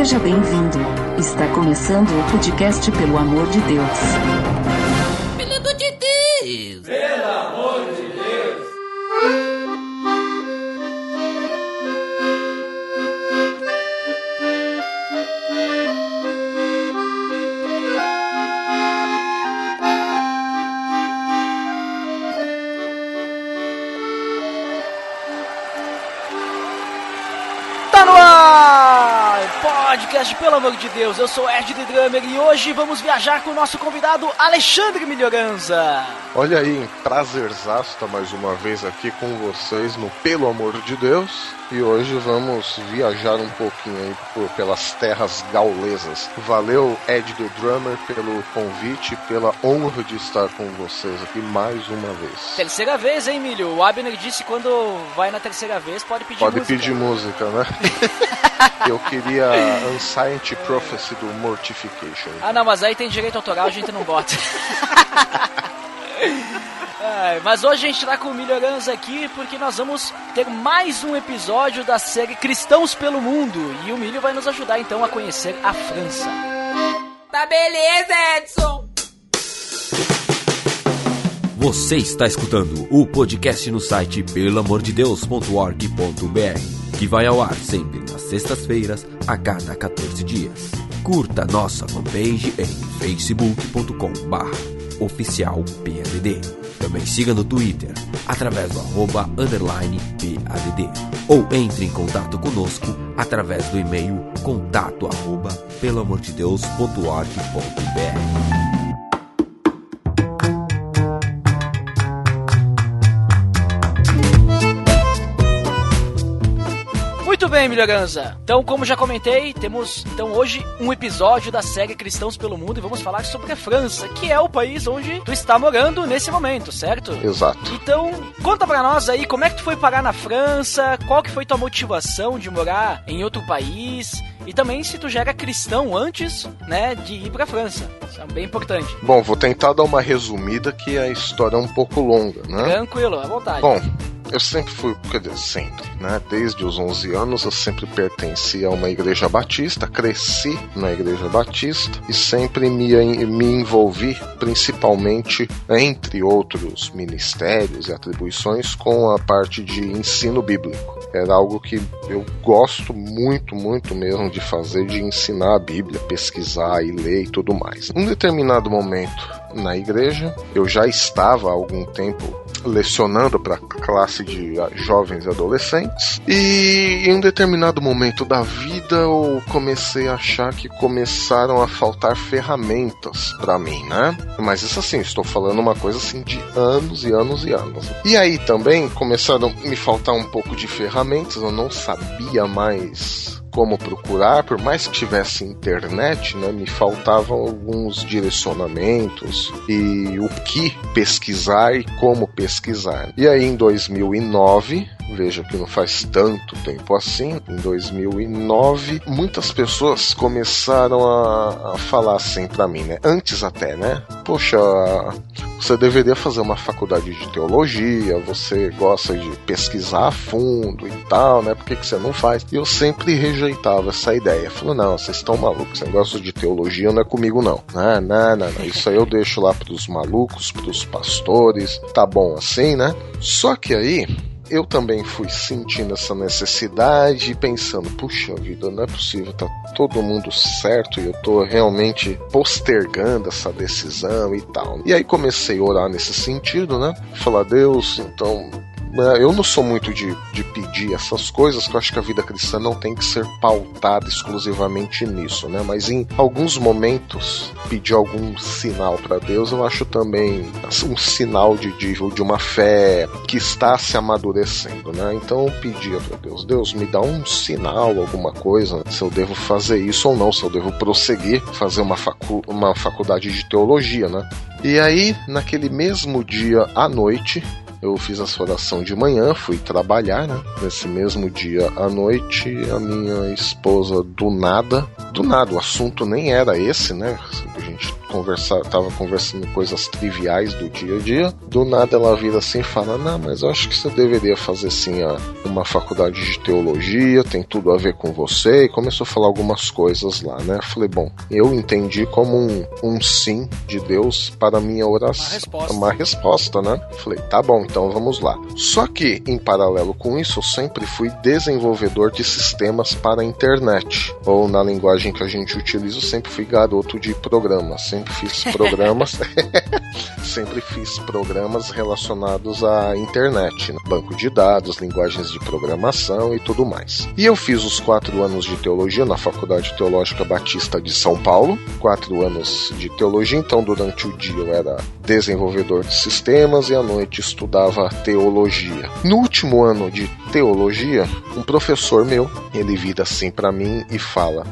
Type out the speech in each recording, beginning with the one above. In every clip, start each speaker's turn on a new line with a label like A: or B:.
A: Seja bem-vindo. Está começando o podcast Pelo Amor de Deus.
B: Pelo amor de Deus!
C: Pelo amor de Deus!
B: Tá no ar! Podcast Pelo Amor de Deus, eu sou Ed The Drummer e hoje vamos viajar com o nosso convidado Alexandre Melhoranza.
D: Olha aí, prazerzaço estar mais uma vez aqui com vocês no Pelo Amor de Deus. E hoje vamos viajar um pouquinho aí pelas terras gaulesas. Valeu, Ed The Drummer, pelo convite, pela honra de estar com vocês aqui mais uma vez.
B: Terceira vez, hein, Milho? O Abner disse que quando vai na terceira vez pode pedir música.
D: Pode pedir música, né? Eu queria Unscience Prophecy do Mortification.
B: Ah, não, mas aí tem direito autoral, a gente não bota. Mas hoje a gente tá com o Melhoranza aqui porque nós vamos ter mais um episódio da série Cristãos pelo Mundo. E o Milho vai nos ajudar então a conhecer a França.
E: Tá beleza, Edson!
F: Você está escutando o podcast no site pelamordedeus.org.br, que vai ao ar sempre nas sextas-feiras, a cada 14 dias. Curta nossa fanpage em facebook.com/oficialpadd. Também siga no Twitter, através do @_PADD. Ou entre em contato conosco através do e-mail contato@pelamordedeus.org.br.
B: Muito bem, Melhoranza. Então, como já comentei, temos então hoje um episódio da série Cristãos pelo Mundo e vamos falar sobre a França, que é o país onde tu está morando nesse momento, certo?
D: Exato.
B: Então, conta pra nós aí, como é que tu foi parar na França, qual que foi tua motivação de morar em outro país e também se tu já era cristão antes, né, de ir pra França. Isso é bem importante.
D: Bom, vou tentar dar uma resumida que a história é um pouco longa, né?
B: Tranquilo, à vontade.
D: Bom, eu sempre fui, quer dizer, sempre, né? Desde os 11 anos eu sempre pertenci a uma igreja batista, cresci na igreja batista e sempre me envolvi, principalmente, entre outros ministérios e atribuições, com a parte de ensino bíblico. Era algo que eu gosto muito, muito mesmo de fazer, de ensinar a Bíblia, pesquisar e ler e tudo mais. Em um determinado momento na igreja, eu já estava há algum tempo lecionando para a classe de jovens e adolescentes, e em um determinado momento da vida eu comecei a achar que começaram a faltar ferramentas para mim, né? Mas isso assim, estou falando uma coisa assim de anos e anos e anos. E aí também começaram a me faltar um pouco de ferramentas, eu não sabia mais como procurar, por mais que tivesse internet, né, me faltavam alguns direcionamentos e o que pesquisar e como pesquisar. E aí em 2009, veja que não faz tanto tempo assim, em 2009, muitas pessoas começaram a falar assim pra mim, né, antes até, né, poxa, você deveria fazer uma faculdade de teologia, você gosta de pesquisar a fundo e tal, né, por que você não faz? E eu sempre rejeitava essa ideia. Falei, não, vocês estão malucos, esse negócio de teologia não é comigo não. Não. Isso aí eu deixo lá pros malucos, pros pastores, tá bom assim, né? Só que aí eu também fui sentindo essa necessidade e pensando, puxa vida, não é possível, tá todo mundo certo e eu tô realmente postergando essa decisão e tal. E aí comecei a orar nesse sentido, né? Falar, Deus, então, eu não sou muito de pedir essas coisas, que eu acho que a vida cristã não tem que ser pautada exclusivamente nisso, né? Mas em alguns momentos, pedir algum sinal para Deus, eu acho também um sinal de uma fé que está se amadurecendo, né? Então eu pedia para Deus, Deus, me dá um sinal, alguma coisa, se eu devo fazer isso ou não, se eu devo prosseguir, fazer uma faculdade de teologia, né? E aí, naquele mesmo dia à noite, eu fiz essa oração de manhã, fui trabalhar, né? Nesse mesmo dia à noite, a minha esposa do nada, o assunto nem era esse, né? A gente tava conversando coisas triviais do dia a dia. Do nada ela vira assim e fala: não, mas eu acho que você deveria fazer sim uma faculdade de teologia, tem tudo a ver com você. E começou a falar algumas coisas lá, né? Falei, bom, eu entendi como um sim de Deus para a minha oração. Uma resposta, né? Falei, tá bom, então vamos lá. Só que, em paralelo com isso, eu sempre fui desenvolvedor de sistemas para a internet. Ou na linguagem que a gente utiliza, eu sempre fui garoto de programas. Sempre fiz programas. Sempre fiz programas relacionados à internet, né? Banco de dados, linguagens de programação e tudo mais. E eu fiz os 4 anos de teologia na Faculdade Teológica Batista de São Paulo. 4 anos de teologia, então durante o dia eu era desenvolvedor de sistemas e à noite estudava teologia. No último ano de teologia, um professor meu, ele vira assim para mim e fala: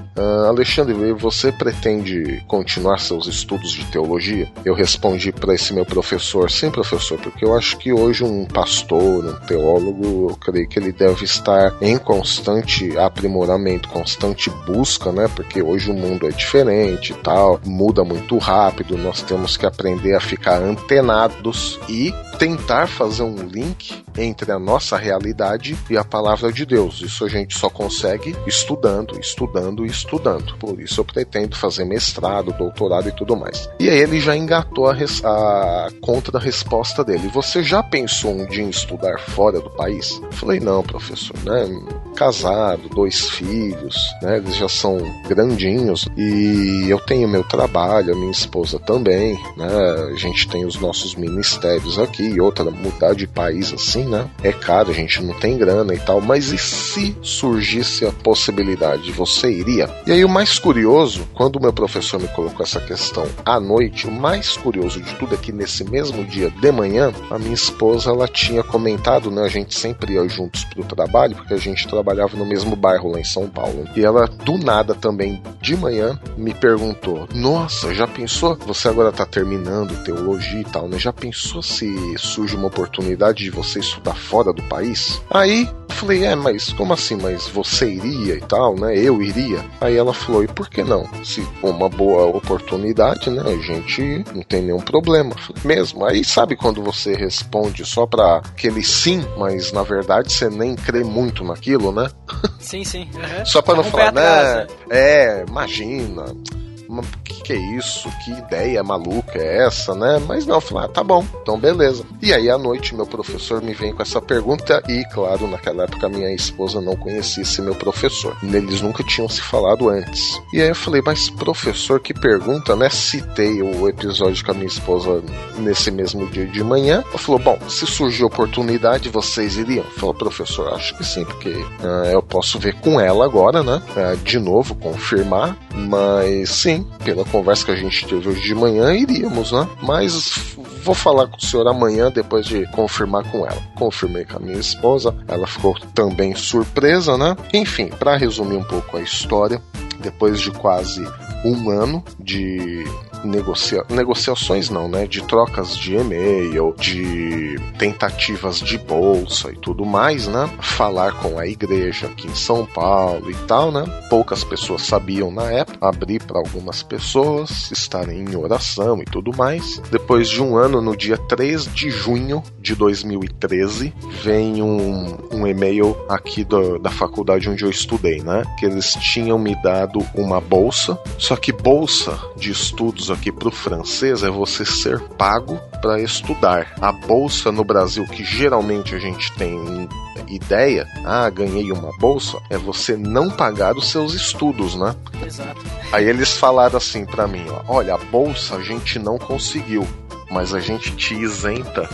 D: Alexandre, você pretende continuar seus estudos de teologia? Eu respondi para esse meu professor: sim, professor, porque eu acho que hoje um pastor, um teólogo, eu creio que ele deve estar em constante aprimoramento, constante busca, né? Porque hoje o mundo é diferente e tal, muda muito rápido, nós temos que aprender a ficar antenados e tentar fazer um link entre a nossa realidade e a palavra de Deus. Isso a gente só consegue estudando. Por isso eu pretendo fazer mestrado, doutorado e tudo mais. E aí ele já engatou a contra-resposta dele: você já pensou um dia em estudar fora do país? Eu falei: não, professor, né? Casado, 2 filhos, né? Eles já são grandinhos e eu tenho meu trabalho, a minha esposa também, né? A gente tem os nossos ministérios aqui. E outra, mudar de país assim, né? É caro, a gente não tem grana e tal, mas e se surgisse a possibilidade, você iria? E aí o mais curioso, quando o meu professor me colocou essa questão à noite, o mais curioso de tudo é que nesse mesmo dia de manhã, a minha esposa, ela tinha comentado, né? A gente sempre ia juntos pro trabalho, porque a gente trabalhava no mesmo bairro lá em São Paulo. E ela, do nada também, de manhã, me perguntou: nossa, já pensou? Você agora tá terminando teologia e tal, né? Já pensou se surge uma oportunidade de você estudar fora do país? Aí eu falei: mas como assim? Mas você iria e tal, né? Eu iria? Aí ela falou: e por que não? Se for uma boa oportunidade, né? A gente não tem nenhum problema. Eu falei: mesmo? Aí sabe quando você responde só pra aquele sim, mas na verdade você nem crê muito naquilo, né?
B: Sim. Uhum.
D: Só pra não falar, né? Imagina. Que é isso? Que ideia maluca é essa, né? Mas não, eu falei: tá bom, então beleza. E aí à noite meu professor me vem com essa pergunta e, claro, naquela época minha esposa não conhecia esse meu professor. Eles nunca tinham se falado antes. E aí eu falei: mas professor, que pergunta, né? Citei o episódio com a minha esposa nesse mesmo dia de manhã. Ela falou: bom, se surgir oportunidade, vocês iriam? Eu falei: professor, acho que sim, porque eu posso ver com ela agora, né? De novo, confirmar, mas sim, pela conversa que a gente teve hoje de manhã, iríamos, né? Mas vou falar com o senhor amanhã, depois de confirmar com ela. Confirmei com a minha esposa, ela ficou também surpresa, né? Enfim, para resumir um pouco a história, depois de quase 1 ano de negociações não, né? De trocas de e-mail, de tentativas de bolsa e tudo mais, né? Falar com a igreja aqui em São Paulo e tal, né? Poucas pessoas sabiam na época. Abrir para algumas pessoas estarem em oração e tudo mais. Depois de 1 ano, no dia 3 de junho de 2013, vem um e-mail aqui da faculdade onde eu estudei, né? Que eles tinham me dado uma bolsa, só que bolsa de estudos aqui pro francês é você ser pago para estudar. A bolsa no Brasil, que geralmente a gente tem ideia, ganhei uma bolsa, é você não pagar os seus estudos, né?
B: Exato.
D: Aí eles falaram assim pra mim, olha, a bolsa a gente não conseguiu, mas a gente te isenta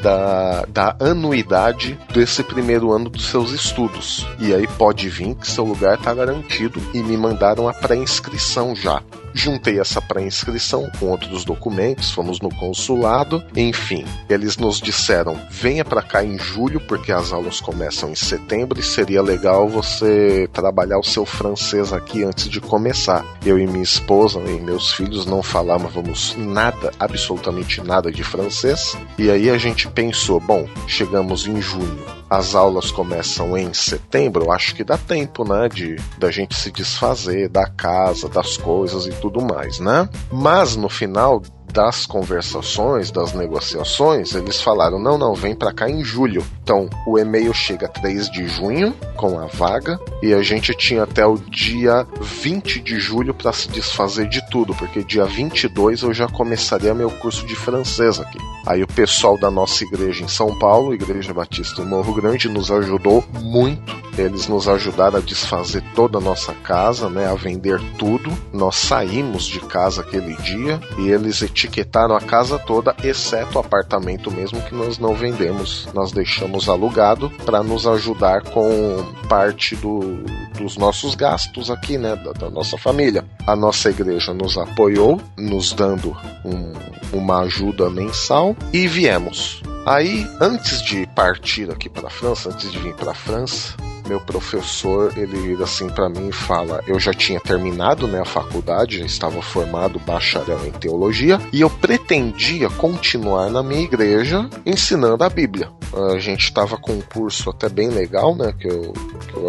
D: da anuidade desse primeiro ano dos seus estudos. E aí pode vir que seu lugar tá garantido. E me mandaram a pré-inscrição já. Juntei essa pré-inscrição com outros documentos, fomos no consulado, enfim, eles nos disseram, venha pra cá em julho, porque as aulas começam em setembro e seria legal você trabalhar o seu francês aqui antes de começar. Eu e minha esposa e meus filhos não falávamos nada, absolutamente nada de francês, e aí a gente pensou, bom, chegamos em junho, as aulas começam em setembro, eu acho que dá tempo, né, da gente se desfazer da casa, das coisas e tudo mais, né? Mas no final das conversações, das negociações, eles falaram, não, vem pra cá em julho. Então, o e-mail chega 3 de junho, com a vaga, e a gente tinha até o dia 20 de julho pra se desfazer de tudo, porque dia 22 eu já começaria meu curso de francês aqui. Aí o pessoal da nossa igreja em São Paulo, Igreja Batista do Morro Grande, nos ajudou muito. Eles nos ajudaram a desfazer toda a nossa casa, né, a vender tudo. Nós saímos de casa aquele dia e eles etiquetaram a casa toda, exceto o apartamento mesmo, que nós não vendemos. Nós deixamos alugado para nos ajudar com parte dos nossos gastos aqui, né, da nossa família. A nossa igreja nos apoiou, nos dando uma ajuda mensal e viemos. Aí, antes de partir aqui para a França, antes de vir para a França, meu professor, ele vira assim para mim e fala, eu já tinha terminado, né, a faculdade, já estava formado bacharel em teologia, e eu pretendia continuar na minha igreja ensinando a Bíblia. A gente estava com um curso até bem legal, né, que eu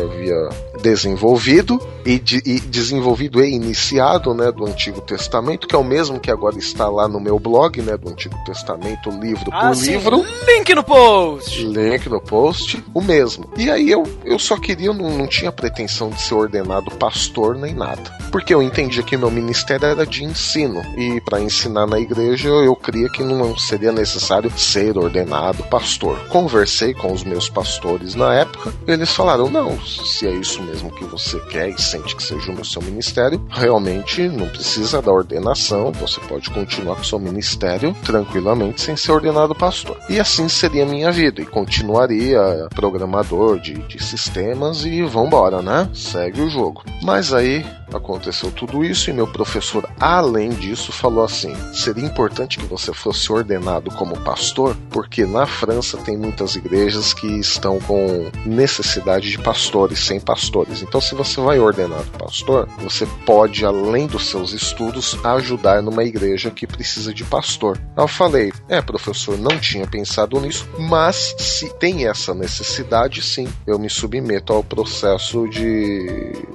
D: havia desenvolvido e iniciado, né, do Antigo Testamento, que é o mesmo que agora está lá no meu blog, né, do Antigo Testamento, livro por livro.
B: Link no post!
D: Link no post, o mesmo. E aí eu só queria, não tinha pretensão de ser ordenado pastor nem nada, porque eu entendia que meu ministério era de ensino, e para ensinar na igreja eu cria que não seria necessário ser ordenado pastor. Conversei com os meus pastores na época, eles falaram, não, se é isso mesmo que você quer e sente que seja o seu ministério, realmente não precisa da ordenação, você pode continuar com o seu ministério tranquilamente sem ser ordenado pastor. E assim seria a minha vida, e continuaria programador de sistemas e vambora, né? Segue o jogo. Mas aí aconteceu tudo isso e meu professor, além disso, falou assim, seria importante que você fosse ordenado como pastor, porque na França tem muitas igrejas que estão com necessidade de pastores, sem pastores. Então, se você vai ordenado pastor, você pode, além dos seus estudos, ajudar numa igreja que precisa de pastor. Eu falei, professor, não tinha pensado nisso, mas se tem essa necessidade, sim, eu me submeto ao processo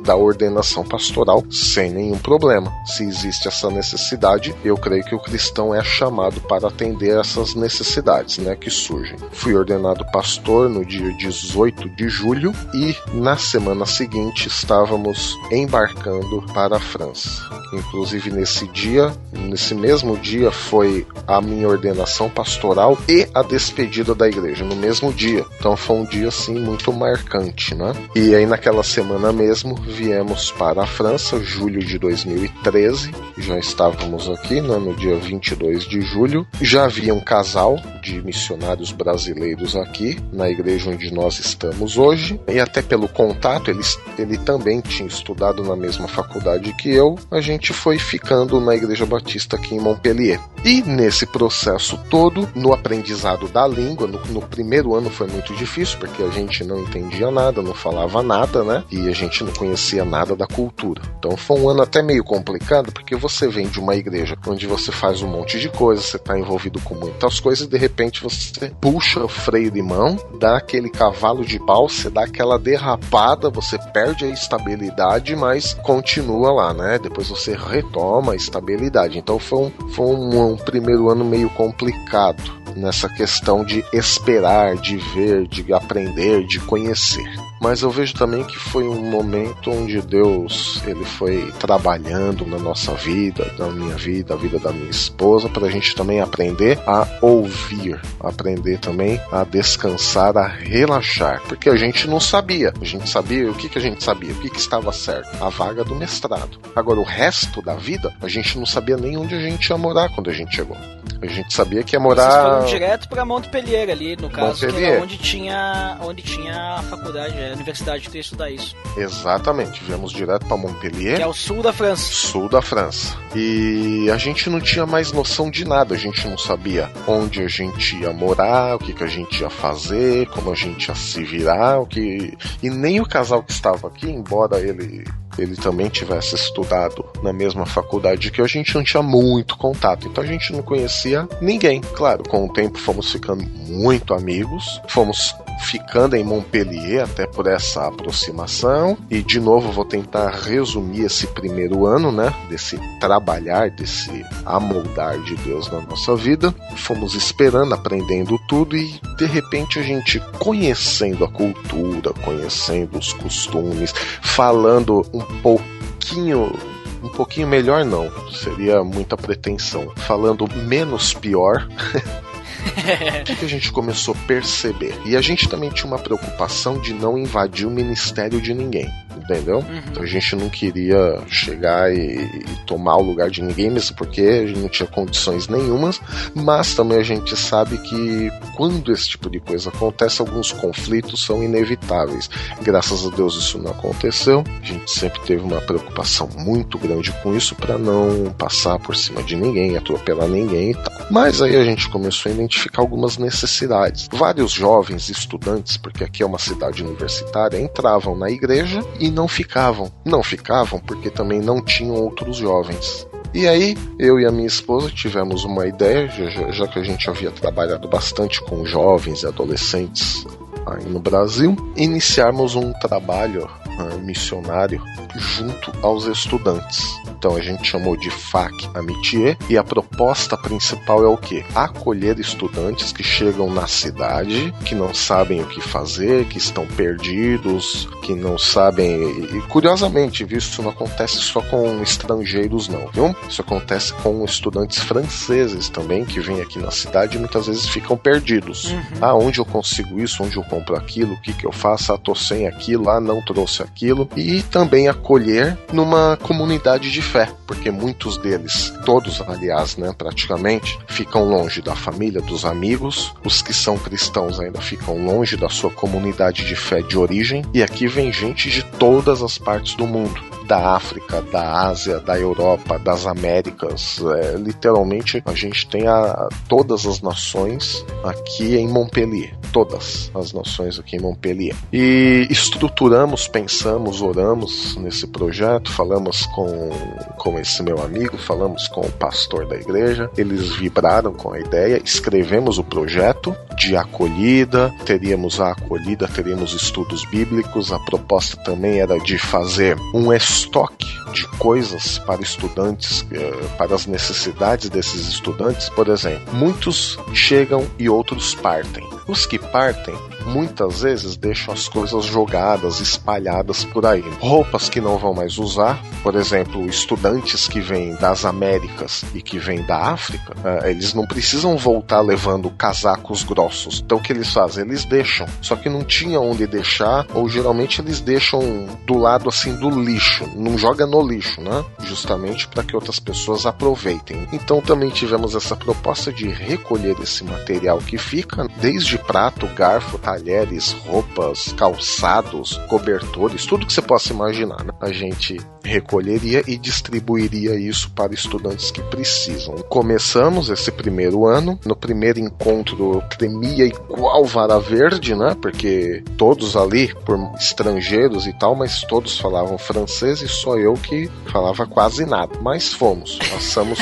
D: da ordenação pastoral sem nenhum problema. Se existe essa necessidade, eu creio que o cristão é chamado para atender essas necessidades, né, que surgem. Fui ordenado pastor no dia 18 de julho e na semana seguinte estávamos embarcando para a França. Inclusive nesse mesmo dia foi a minha ordenação pastoral e a despedida da igreja, no mesmo dia. Então foi um dia assim muito marcante, né? E aí naquela semana mesmo viemos para a França, julho de 2013, já estávamos aqui, né, no dia 22 de julho, já havia um casal de missionários brasileiros aqui, na igreja onde nós estamos hoje, e até pelo contato, ele também tinha estudado na mesma faculdade que eu, a gente foi ficando na Igreja Batista aqui em Montpellier. E nesse processo todo, no aprendizado da língua, no primeiro ano foi muito difícil, porque a gente não entendia nada, não falava nada, né, e a gente não conhecia nada da cultura. Então foi um ano até meio complicado, porque você vem de uma igreja onde você faz um monte de coisas, você está envolvido com muitas coisas, e de repente você puxa o freio de mão, dá aquele cavalo de pau, você dá aquela derrapada, você perde a estabilidade, mas continua lá, né? Depois você retoma a estabilidade. Então foi um primeiro ano meio complicado nessa questão de esperar, de ver, de aprender, de conhecer. Mas eu vejo também que foi um momento onde Deus, ele foi trabalhando na nossa vida, na minha vida, a vida da minha esposa, para a gente também aprender a ouvir, aprender também a descansar, a relaxar, porque a gente não sabia. A gente sabia o que a gente sabia, o que estava certo, a vaga do mestrado. Agora o resto da vida, a gente não sabia nem onde a gente ia morar quando a gente chegou. A gente sabia que ia morar...
B: Vocês foram direto para Montpellier ali, no caso,
D: Montpellier.
B: que era onde tinha a faculdade, a universidade que ia estudar isso.
D: Exatamente, viemos direto para Montpellier.
B: Que é o sul da França.
D: Sul da França. E a gente não tinha mais noção de nada, a gente não sabia onde a gente ia morar, o que a gente ia fazer, como a gente ia se virar, e nem o casal que estava aqui, embora ele também tivesse estudado na mesma faculdade que eu, a gente não tinha muito contato, então a gente não conhecia ninguém. Claro, com o tempo fomos ficando muito amigos, fomos ficando em Montpellier até por essa aproximação. E de novo vou tentar resumir esse primeiro ano, né, desse trabalhar, desse amoldar de Deus na nossa vida. Fomos esperando, aprendendo tudo e de repente a gente conhecendo a cultura, conhecendo os costumes, falando um pouquinho melhor não, seria muita pretensão, falando menos pior. O que a gente começou a perceber? E a gente também tinha uma preocupação de não invadir o ministério de ninguém, entendeu? Então a gente não queria chegar e tomar o lugar de ninguém, mesmo porque a gente não tinha condições nenhumas, mas também a gente sabe que quando esse tipo de coisa acontece, alguns conflitos são inevitáveis. Graças a Deus isso não aconteceu. A gente sempre teve uma preocupação muito grande com isso para não passar por cima de ninguém, atropelar ninguém e tal. Mas aí a gente começou a identificar algumas necessidades. Vários jovens estudantes, porque aqui é uma cidade universitária, entravam na igreja e não ficavam. Não ficavam porque também não tinham outros jovens. E aí, eu e a minha esposa tivemos uma ideia, já que a gente havia trabalhado bastante com jovens e adolescentes aí no Brasil, iniciarmos um trabalho missionário junto aos estudantes. Então a gente chamou de FAC Amitié e a proposta principal é o quê? Acolher estudantes que chegam na cidade, que não sabem o que fazer, que estão perdidos, que não sabem... E curiosamente, viu, isso não acontece só com estrangeiros não, viu? Isso acontece com estudantes franceses também, que vêm aqui na cidade e muitas vezes ficam perdidos. Onde eu consigo isso? Onde eu compro aquilo? O que eu faço? Tô sem aquilo, não trouxe aquilo. E também acolher numa comunidade de fé, porque muitos deles, todos aliás, né, praticamente, ficam longe da família, dos amigos. Os que são cristãos ainda ficam longe da sua comunidade de fé de origem. E aqui vem gente de todas as partes do mundo. Da África, da Ásia, da Europa, das Américas. Literalmente a gente tem todas as nações aqui em Montpellier. Todas as nações aqui em Montpellier. E estruturamos, pensamos, oramos nesse projeto, falamos com esse meu amigo, falamos com o pastor da igreja, eles vibraram com a ideia, escrevemos o projeto de acolhida, teríamos a acolhida, teríamos estudos bíblicos, a proposta também era de fazer um estoque de coisas para estudantes, para as necessidades desses estudantes. Por exemplo, muitos chegam e outros partem. Os que partem muitas vezes deixam as coisas jogadas, espalhadas por aí. Roupas que não vão mais usar, por exemplo, estudantes que vêm das Américas e que vêm da África, eles não precisam voltar levando casacos grossos. Então o que eles fazem? Eles deixam, só que não tinha onde deixar, ou geralmente eles deixam do lado assim do lixo, não joga no lixo, né? Justamente para que outras pessoas aproveitem. Então também tivemos essa proposta de recolher esse material que fica, desde prato, garfo, talheres, roupas, calçados, cobertores, tudo que você possa imaginar, né? A gente recolheria e distribuiria isso para estudantes que precisam. Começamos esse primeiro ano, no primeiro encontro eu tremia igual vara verde, né? Porque todos ali, por estrangeiros e tal, mas todos falavam francês e só eu que falava quase nada. Mas fomos, passamos...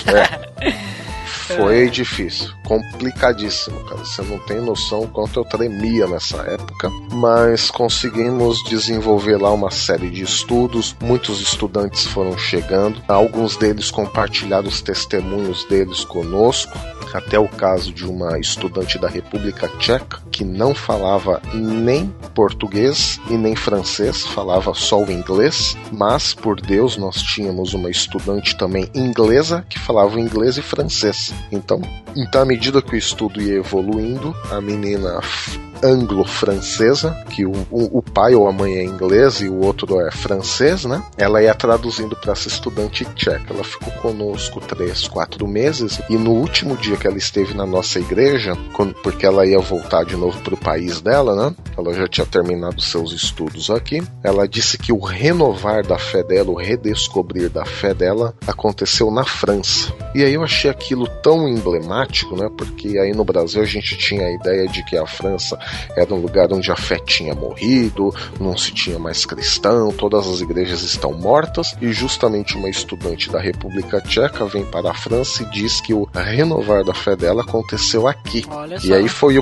D: Foi difícil, complicadíssimo, cara. Você não tem noção quanto eu tremia nessa época, mas conseguimos desenvolver lá uma série de estudos. Muitos estudantes foram chegando, alguns deles compartilharam os testemunhos deles conosco, até o caso de uma estudante da República Tcheca que não falava nem português e nem francês, falava só o inglês, mas por Deus nós tínhamos uma estudante também inglesa que falava inglês e francês. Então à medida que o estudo ia evoluindo, a menina anglo-francesa, que o pai ou a mãe é inglês e o outro é francês, né? Ela ia traduzindo para essa estudante tcheca. Ela ficou conosco 3-4 meses e no último dia que ela esteve na nossa igreja, porque ela ia voltar de novo para o país dela, né? Ela já tinha terminado seus estudos aqui. Ela disse que o renovar da fé dela, o redescobrir da fé dela, aconteceu na França. E aí eu achei aquilo tão emblemático, né? Porque aí no Brasil a gente tinha a ideia de que a França era um lugar onde a fé tinha morrido, não se tinha mais cristão, todas as igrejas estão mortas, e justamente uma estudante da República Tcheca vem para a França e diz que o renovar da fé dela aconteceu aqui. E aí foi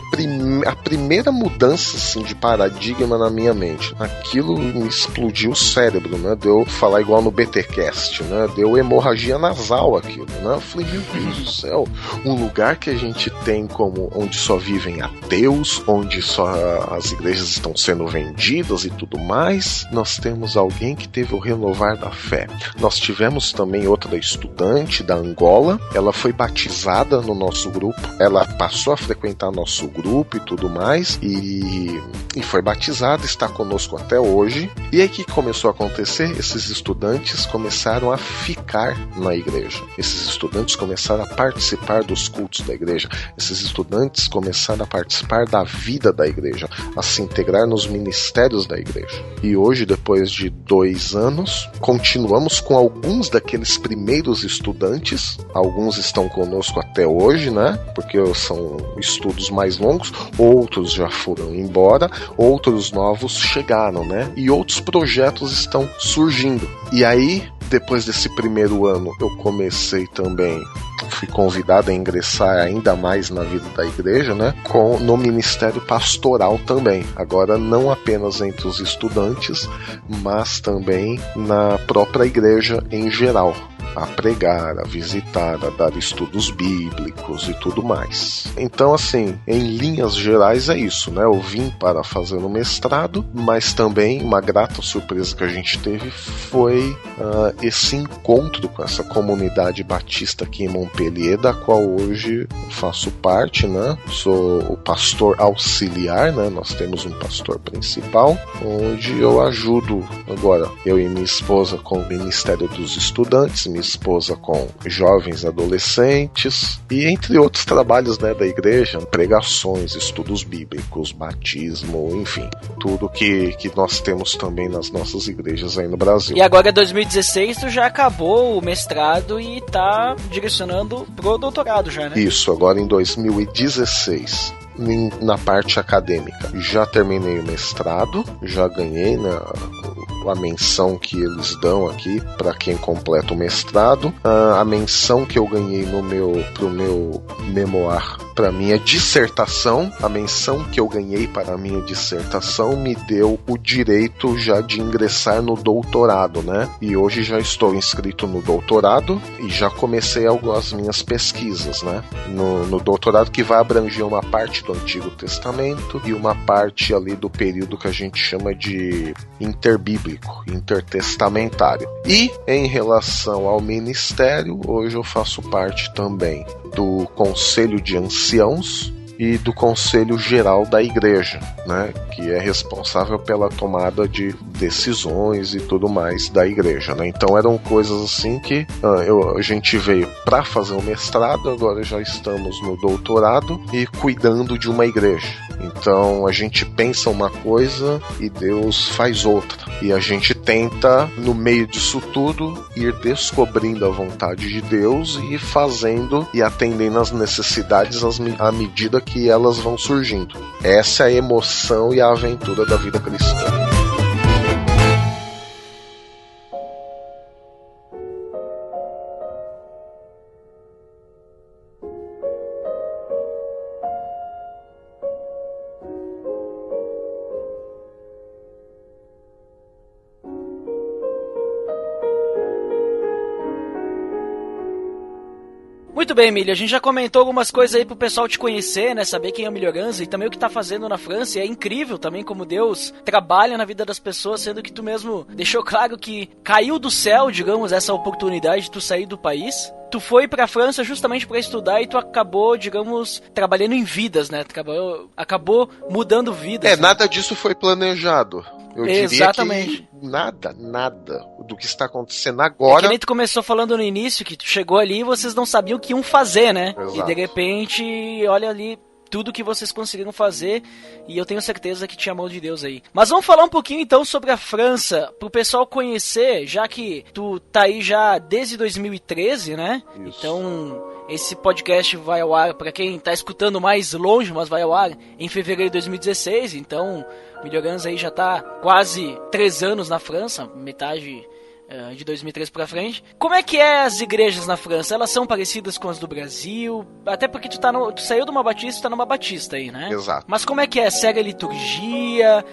D: a primeira mudança assim, de paradigma na minha mente. Aquilo me explodiu o cérebro, né? Deu falar igual no BTcast, né? Deu hemorragia nasal aquilo, né? Eu falei, meu Deus do céu, um lugar que a gente tem como onde só vivem ateus, onde só as igrejas estão sendo vendidas e tudo mais, nós temos alguém que teve o renovar da fé. Nós tivemos também outra estudante da Angola, ela foi batizada no nosso grupo, ela passou a frequentar nosso grupo e tudo mais, e foi batizada, está conosco até hoje. E aí o que começou a acontecer? Esses estudantes começaram a ficar na igreja, esses estudantes começaram a participar dos cultos da igreja, esses estudantes começaram a participar da vida da igreja, a se integrar nos ministérios da igreja. E hoje, depois de 2 anos, continuamos com alguns daqueles primeiros estudantes, alguns estão conosco até hoje, né? Porque são estudos mais longos, outros já foram embora, outros novos chegaram, né? E outros projetos estão surgindo. E aí, depois desse primeiro ano, eu comecei também, fui convidado a ingressar ainda mais na vida da igreja, né? No ministério pastoral também. Agora, não apenas entre os estudantes, mas também na própria igreja em geral. A pregar, a visitar, a dar estudos bíblicos e tudo mais. Então, assim, em linhas gerais é isso, né? Eu vim para fazer um mestrado, mas também uma grata surpresa que a gente teve foi esse encontro com essa comunidade batista aqui em Montpellier, da qual hoje faço parte, né? Sou o pastor auxiliar, né? Nós temos um pastor principal, onde eu ajudo agora, eu e minha esposa com o Ministério dos Estudantes, minha esposa com jovens adolescentes e entre outros trabalhos, né, da igreja, pregações, estudos bíblicos, batismo, enfim, tudo que nós temos também nas nossas igrejas aí no Brasil.
B: E agora 2016 tu já acabou o mestrado e tá direcionando pro doutorado já, né?
D: Isso, agora em 2016. Na parte acadêmica. Já terminei o mestrado, já ganhei a menção que eles dão aqui para quem completa o mestrado. A menção que eu ganhei pro meu memoir, para minha dissertação, a menção que eu ganhei para a minha dissertação me deu o direito já de ingressar no doutorado, né? E hoje já estou inscrito no doutorado e já comecei as minhas pesquisas, né? No doutorado, que vai abranger uma parte do Antigo Testamento e uma parte ali do período que a gente chama de interbíblico, intertestamentário. E em relação ao ministério, hoje eu faço parte também do Conselho de Anciãos e do Conselho Geral da Igreja, né, que é responsável pela tomada de decisões e tudo mais da igreja, né? Então eram coisas assim que a gente veio para fazer o mestrado, agora já estamos no doutorado e cuidando de uma igreja. Então a gente pensa uma coisa e Deus faz outra. E a gente tenta, no meio disso tudo, ir descobrindo a vontade de Deus e fazendo e atendendo às necessidades à medida que elas vão surgindo. Essa é a emoção e a aventura da vida cristã.
B: Muito bem, Emílio, a gente já comentou algumas coisas aí pro pessoal te conhecer, né, saber quem é o Melhorança e também o que tá fazendo na França, e é incrível também como Deus trabalha na vida das pessoas, sendo que tu mesmo deixou claro que caiu do céu, digamos, essa oportunidade de tu sair do país. Tu foi pra França justamente pra estudar e tu acabou, digamos, trabalhando em vidas, né? Acabou mudando vidas.
D: Né? Nada disso foi planejado. Eu
B: Exatamente.
D: diria que nada do que está acontecendo agora.
B: É que nem tu começou falando no início, que tu chegou ali e vocês não sabiam o que iam fazer, né?
D: Exato.
B: E de repente, olha ali, tudo que vocês conseguiram fazer, e eu tenho certeza que tinha mão de Deus aí. Mas vamos falar um pouquinho então sobre a França, pro pessoal conhecer, já que tu tá aí já desde 2013, né?
D: Isso.
B: Então, esse podcast vai ao ar, pra quem tá escutando mais longe, mas vai ao ar em fevereiro de 2016, então Melhorans aí já tá quase 3 anos na França, metade de 2013 pra frente. Como é que é as igrejas na França? Elas são parecidas com as do Brasil? Até porque tu saiu de uma batista e tá numa batista aí, né?
D: Exato.
B: Mas como é que é? Segue a liturgia?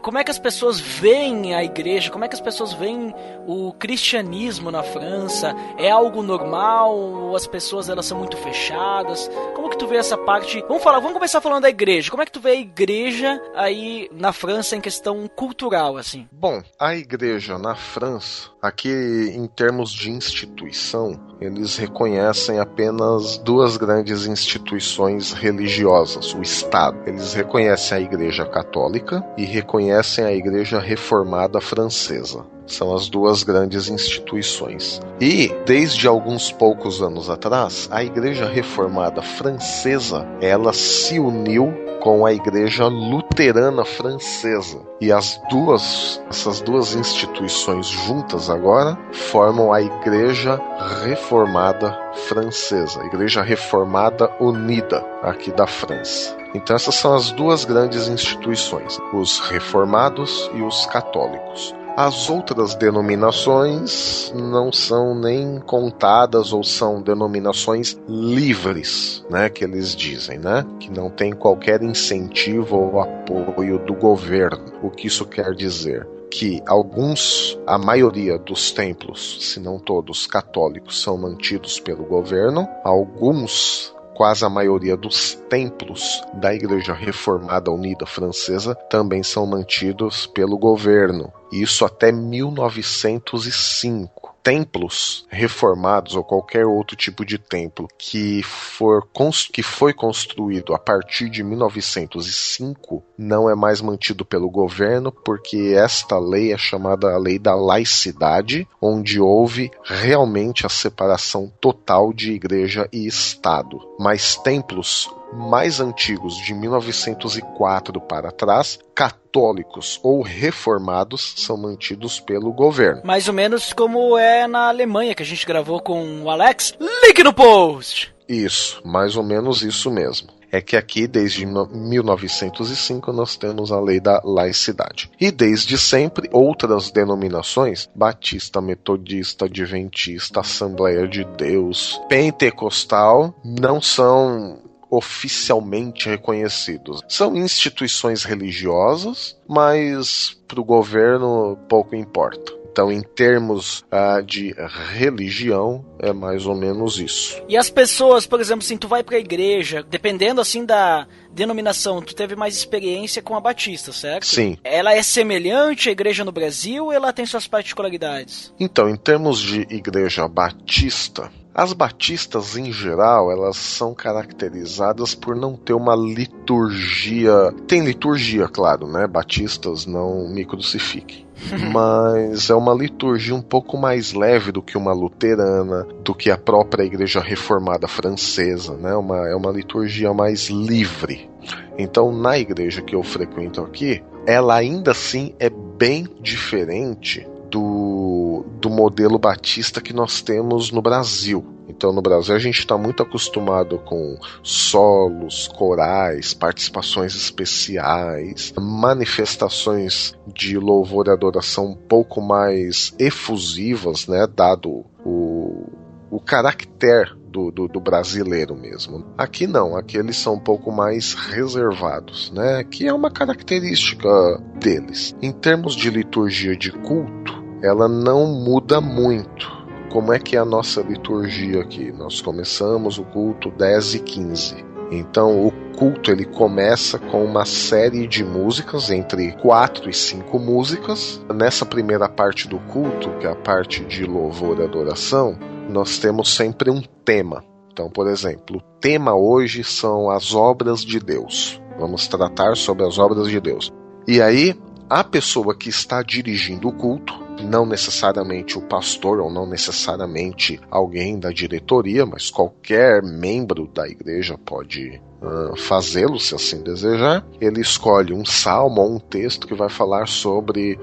B: Como é que as pessoas veem a igreja? Como é que as pessoas veem o cristianismo na França? É algo normal? Ou as pessoas elas são muito fechadas? Como que tu vê essa parte? Vamos começar falando da igreja. Como é que tu vê a igreja aí na França em questão cultural, assim?
D: Bom, a igreja na França, aqui em termos de instituição, eles reconhecem apenas 2 grandes instituições religiosas, o Estado. Eles reconhecem a Igreja Católica e reconhecem a Igreja Reformada Francesa. São as 2 grandes instituições. E, desde alguns poucos anos atrás, a Igreja Reformada Francesa, ela se uniu com a Igreja Luterana Francesa. E essas duas instituições juntas agora formam a Igreja Reformada Francesa, a Igreja Reformada Unida aqui da França. Então essas são as 2 grandes instituições, os reformados e os católicos. As outras denominações não são nem contadas ou são denominações livres, né, que eles dizem, né, que não tem qualquer incentivo ou apoio do governo. O que isso quer dizer? Que a maioria dos templos, se não todos, católicos, são mantidos pelo governo, quase a maioria dos templos da Igreja Reformada Unida Francesa também são mantidos pelo governo. Isso até 1905. Templos reformados ou qualquer outro tipo de templo que foi construído a partir de 1905 não é mais mantido pelo governo, porque esta lei é chamada a Lei da Laicidade, onde houve realmente a separação total de igreja e Estado. Mas templos mais antigos, de 1904 para trás, católicos ou reformados, são mantidos pelo governo.
B: Mais ou menos como é na Alemanha, que a gente gravou com o Alex. Link no post!
D: Isso, mais ou menos isso mesmo. É que aqui, desde 1905, nós temos a Lei da Laicidade. E desde sempre, outras denominações, batista, metodista, adventista, Assembleia de Deus, pentecostal, não são oficialmente reconhecidos. São instituições religiosas, mas para o governo pouco importa. Então, em termos de religião, é mais ou menos isso.
B: E as pessoas, por exemplo, assim, tu vai pra igreja, dependendo assim da denominação, tu teve mais experiência com a batista, certo?
D: Sim.
B: Ela é semelhante à igreja no Brasil ou ela tem suas particularidades?
D: Então, em termos de igreja batista, as batistas, em geral, elas são caracterizadas por não ter uma liturgia. Tem liturgia, claro, né? Batistas não me crucifiquem. Mas é uma liturgia um pouco mais leve do que uma luterana, do que a própria Igreja Reformada Francesa, né? É uma liturgia mais livre. Então, na igreja que eu frequento aqui, ela ainda assim é bem diferente do modelo batista que nós temos no Brasil. Então, no Brasil, a gente está muito acostumado com solos, corais, participações especiais, manifestações de louvor e adoração um pouco mais efusivas, né, dado o caráter do brasileiro mesmo. Aqui não, aqui eles são um pouco mais reservados, né, que é uma característica deles. Em termos de liturgia de culto, ela não muda muito. Como é que é a nossa liturgia aqui? Nós começamos o culto 10h15. Então o culto ele começa com uma série de músicas, entre 4 e 5 músicas. Nessa primeira parte do culto, que é a parte de louvor e adoração, nós temos sempre um tema. Então, por exemplo, o tema hoje são as obras de Deus. Vamos tratar sobre as obras de Deus. E aí, a pessoa que está dirigindo o culto, não necessariamente o pastor ou não necessariamente alguém da diretoria, mas qualquer membro da igreja pode fazê-lo, se assim desejar. Ele escolhe um salmo ou um texto que vai falar sobre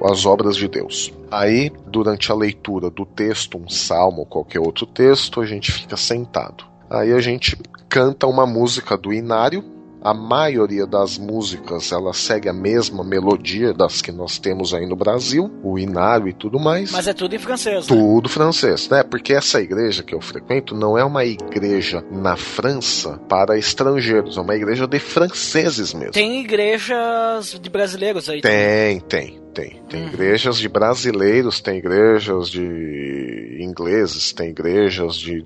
D: as obras de Deus. Aí, durante a leitura do texto, um salmo ou qualquer outro texto, a gente fica sentado. Aí a gente canta uma música do inário. A maioria das músicas, ela segue a mesma melodia das que nós temos aí no Brasil, o inário e tudo mais.
B: Mas é tudo em francês, né?
D: Tudo francês, né? Porque essa igreja que eu frequento não é uma igreja na França para estrangeiros, é uma igreja de franceses mesmo.
B: Tem igrejas de brasileiros aí?
D: Tem igrejas de brasileiros, tem igrejas de ingleses, tem igrejas de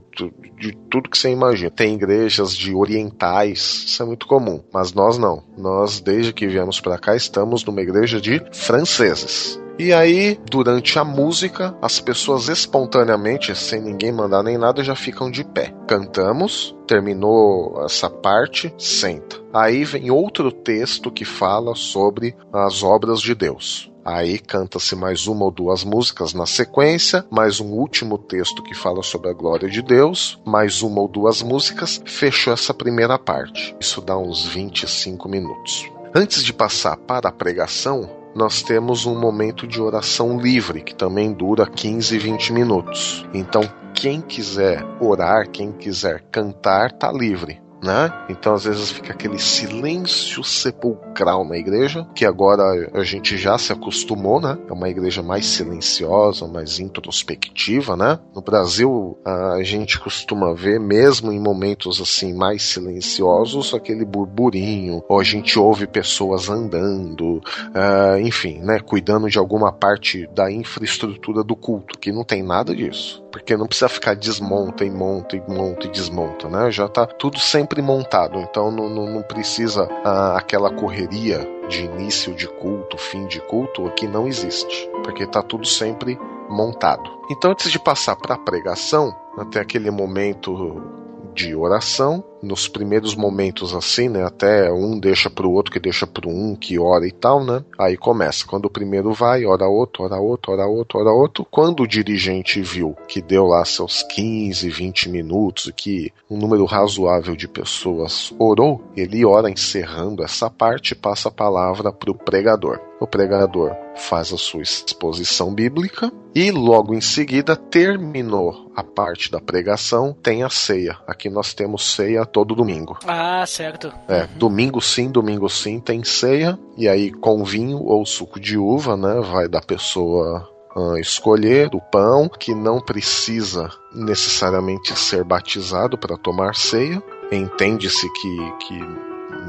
D: tudo que você imagina. Tem igrejas de orientais, isso é muito comum. Mas nós não. Nós, desde que viemos para cá, estamos numa igreja de franceses. E aí, durante a música, as pessoas espontaneamente, sem ninguém mandar nem nada, já ficam de pé. Cantamos, terminou essa parte, senta. Aí vem outro texto que fala sobre as obras de Deus. Aí canta-se mais uma ou duas músicas na sequência, mais um último texto que fala sobre a glória de Deus, mais uma ou duas músicas, fechou essa primeira parte. Isso dá uns 25 minutos. Antes de passar para a pregação, nós temos um momento de oração livre, que também dura 15, 20 minutos. Então, quem quiser orar, quem quiser cantar, tá livre, né? Então às vezes fica aquele silêncio sepulcral na igreja, que agora a gente já se acostumou, né? É uma igreja mais silenciosa, mais introspectiva, né? No Brasil a gente costuma ver, mesmo em momentos assim mais silenciosos, aquele burburinho, ou a gente ouve pessoas andando, enfim, né? Cuidando de alguma parte da infraestrutura do culto, que não tem nada disso. Porque não precisa ficar desmonta e monta e monta e desmonta, né? Já tá tudo sempre montado, então não precisa aquela correria de início de culto, fim de culto, que não existe, porque tá tudo sempre montado. Então, antes de passar para a pregação, até aquele momento de oração, nos primeiros momentos assim, né, até um deixa pro outro, que deixa pro um, que ora e tal, né, aí começa, quando o primeiro vai, ora outro, ora outro, ora outro, ora outro, quando o dirigente viu que deu lá seus 15, 20 minutos, e que um número razoável de pessoas orou, ele ora encerrando essa parte e passa a palavra pro pregador. O pregador faz a sua exposição bíblica e logo em seguida, terminou a parte da pregação, tem a ceia. Aqui nós temos ceia todo domingo.
B: Ah, certo.
D: Domingo sim, tem ceia, e aí com vinho ou suco de uva, né, vai da pessoa escolher o pão, que não precisa necessariamente ser batizado para tomar ceia. Entende-se que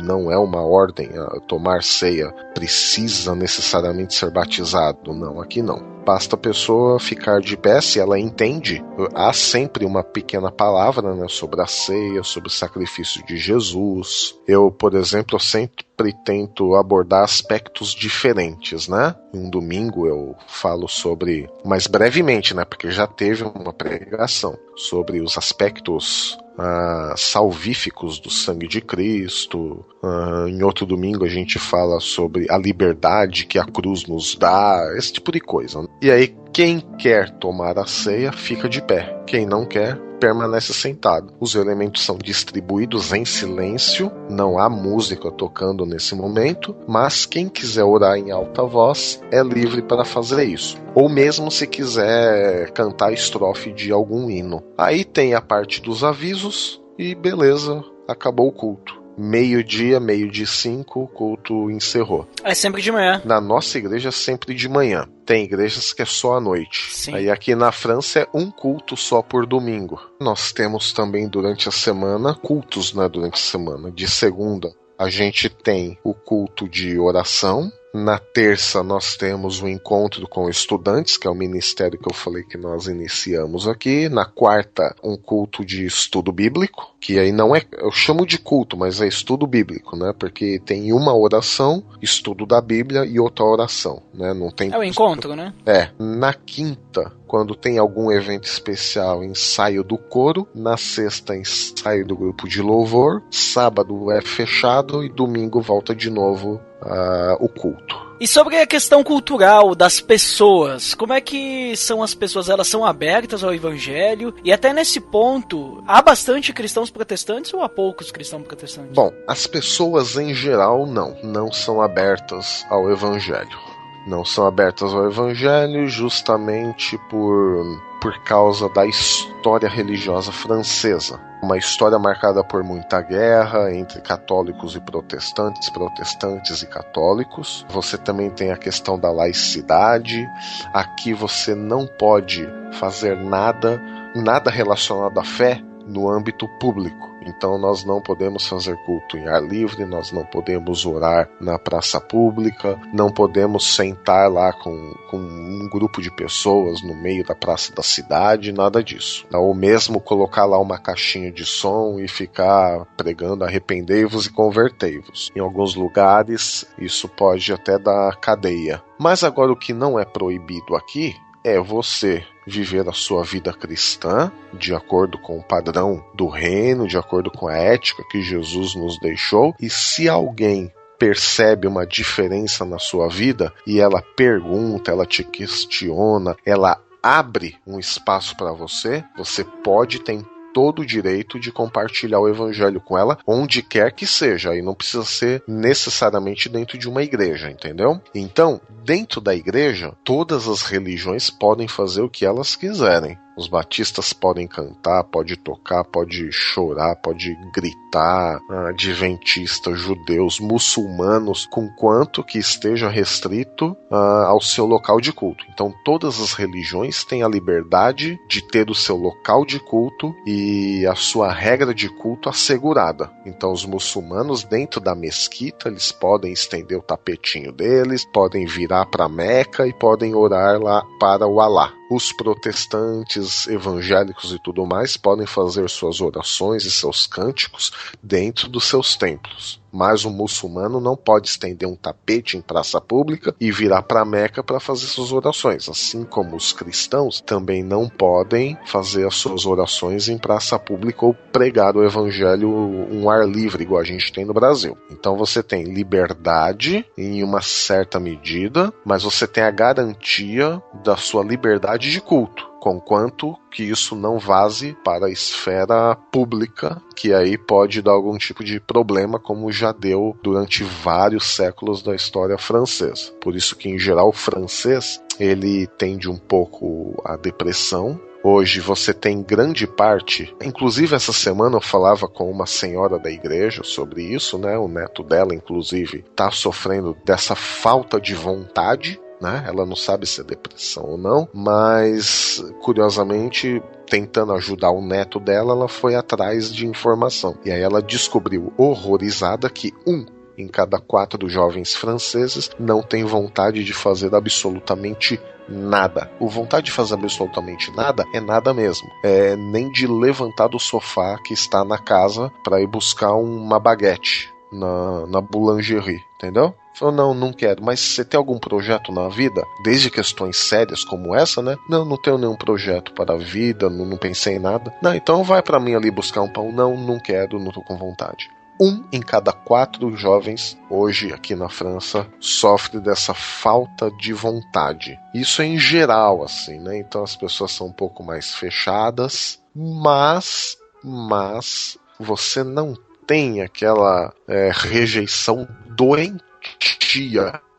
D: não é uma ordem, tomar ceia precisa necessariamente ser batizado. Não, aqui não. Basta a pessoa ficar de pé, se ela entende. Há sempre uma pequena palavra, né, sobre a ceia, sobre o sacrifício de Jesus. Eu, por exemplo, sempre tento abordar aspectos diferentes, né? Um domingo eu falo sobre, mais brevemente, né, porque já teve uma pregação sobre os aspectos salvíficos do sangue de Cristo. Em outro domingo a gente fala sobre a liberdade que a cruz nos dá, esse tipo de coisa. E aí, quem quer tomar a ceia fica de pé, quem não quer permanece sentado. Os elementos são distribuídos em silêncio, não há música tocando nesse momento, mas quem quiser orar em alta voz é livre para fazer isso. Ou mesmo se quiser cantar a estrofe de algum hino. Aí tem a parte dos avisos e beleza, acabou o culto. Meio-dia, 5, o culto encerrou.
B: É sempre de manhã.
D: Na nossa igreja é sempre de manhã. Tem igrejas que é só à noite.
B: Sim.
D: Aí aqui na França é um culto só por domingo. Nós temos também durante a semana cultos, né, durante a semana. De segunda a gente tem o culto de oração. Na terça nós temos o encontro com estudantes, que é o ministério que eu falei que nós iniciamos aqui. Na quarta, um culto de estudo bíblico, que aí não é, eu chamo de culto, mas é estudo bíblico, né? Porque tem uma oração, estudo da Bíblia e outra oração, né? Não tem.
B: É o encontro, né?
D: Na quinta, quando tem algum evento especial, ensaio do coro. Na sexta, ensaio do grupo de louvor. Sábado é fechado e domingo volta de novo o culto.
B: E sobre a questão cultural das pessoas, como é que são as pessoas? Elas são abertas ao evangelho? E até nesse ponto, há bastante cristãos protestantes ou há poucos cristãos protestantes?
D: Bom, as pessoas em geral não são abertas ao evangelho. Não são abertas ao evangelho justamente por causa da história religiosa francesa. Uma história marcada por muita guerra entre católicos e protestantes, protestantes e católicos. Você também tem a questão da laicidade. Aqui você não pode fazer nada relacionado à fé no âmbito público. Então nós não podemos fazer culto em ar livre, nós não podemos orar na praça pública, não podemos sentar lá com um grupo de pessoas no meio da praça da cidade, nada disso. Ou mesmo colocar lá uma caixinha de som e ficar pregando arrependei-vos e convertei-vos. Em alguns lugares isso pode até dar cadeia. Mas agora o que não é proibido aqui é você viver a sua vida cristã de acordo com o padrão do reino, de acordo com a ética que Jesus nos deixou. E se alguém percebe uma diferença na sua vida e ela pergunta, ela te questiona, ela abre um espaço para você, você pode ter todo o direito de compartilhar o evangelho com ela onde quer que seja, e não precisa ser necessariamente dentro de uma igreja, entendeu? Então, dentro da igreja, todas as religiões podem fazer o que elas quiserem. Os batistas podem cantar, pode tocar, pode chorar, pode gritar, adventistas, judeus, muçulmanos, conquanto que esteja restrito ao seu local de culto. Então todas as religiões têm a liberdade de ter o seu local de culto e a sua regra de culto assegurada. Então os muçulmanos dentro da mesquita, eles podem estender o tapetinho deles, podem virar para Meca e podem orar lá para o Alá. Os protestantes, evangélicos e tudo mais podem fazer suas orações e seus cânticos dentro dos seus templos. Mas o muçulmano não pode estender um tapete em praça pública e virar para Meca para fazer suas orações. Assim como os cristãos também não podem fazer as suas orações em praça pública ou pregar o evangelho um ar livre, igual a gente tem no Brasil. Então você tem liberdade em uma certa medida, mas você tem a garantia da sua liberdade de culto, conquanto que isso não vaze para a esfera pública, que aí pode dar algum tipo de problema, como já deu durante vários séculos da história francesa. Por isso que, em geral, o francês ele tende um pouco à depressão. Hoje você tem grande parte, inclusive essa semana eu falava com uma senhora da igreja sobre isso, né? O neto dela, inclusive, está sofrendo dessa falta de vontade, né? Ela não sabe se é depressão ou não, mas curiosamente, tentando ajudar o neto dela, ela foi atrás de informação. E aí ela descobriu, horrorizada, que 1 em cada 4 jovens franceses não tem vontade de fazer absolutamente nada. O vontade de fazer absolutamente nada é nada mesmo. É nem de levantar do sofá que está na casa para ir buscar uma baguete na boulangerie, entendeu? Falou, não quero, mas você tem algum projeto na vida? Desde questões sérias como essa, né? Não tenho nenhum projeto para a vida, não pensei em nada. Não, então vai para mim ali buscar um pão. Não quero, não tô com vontade. 1 em cada 4 jovens, hoje aqui na França, sofre dessa falta de vontade. Isso é em geral, assim, né? Então as pessoas são um pouco mais fechadas, mas você não tem aquela rejeição doentia.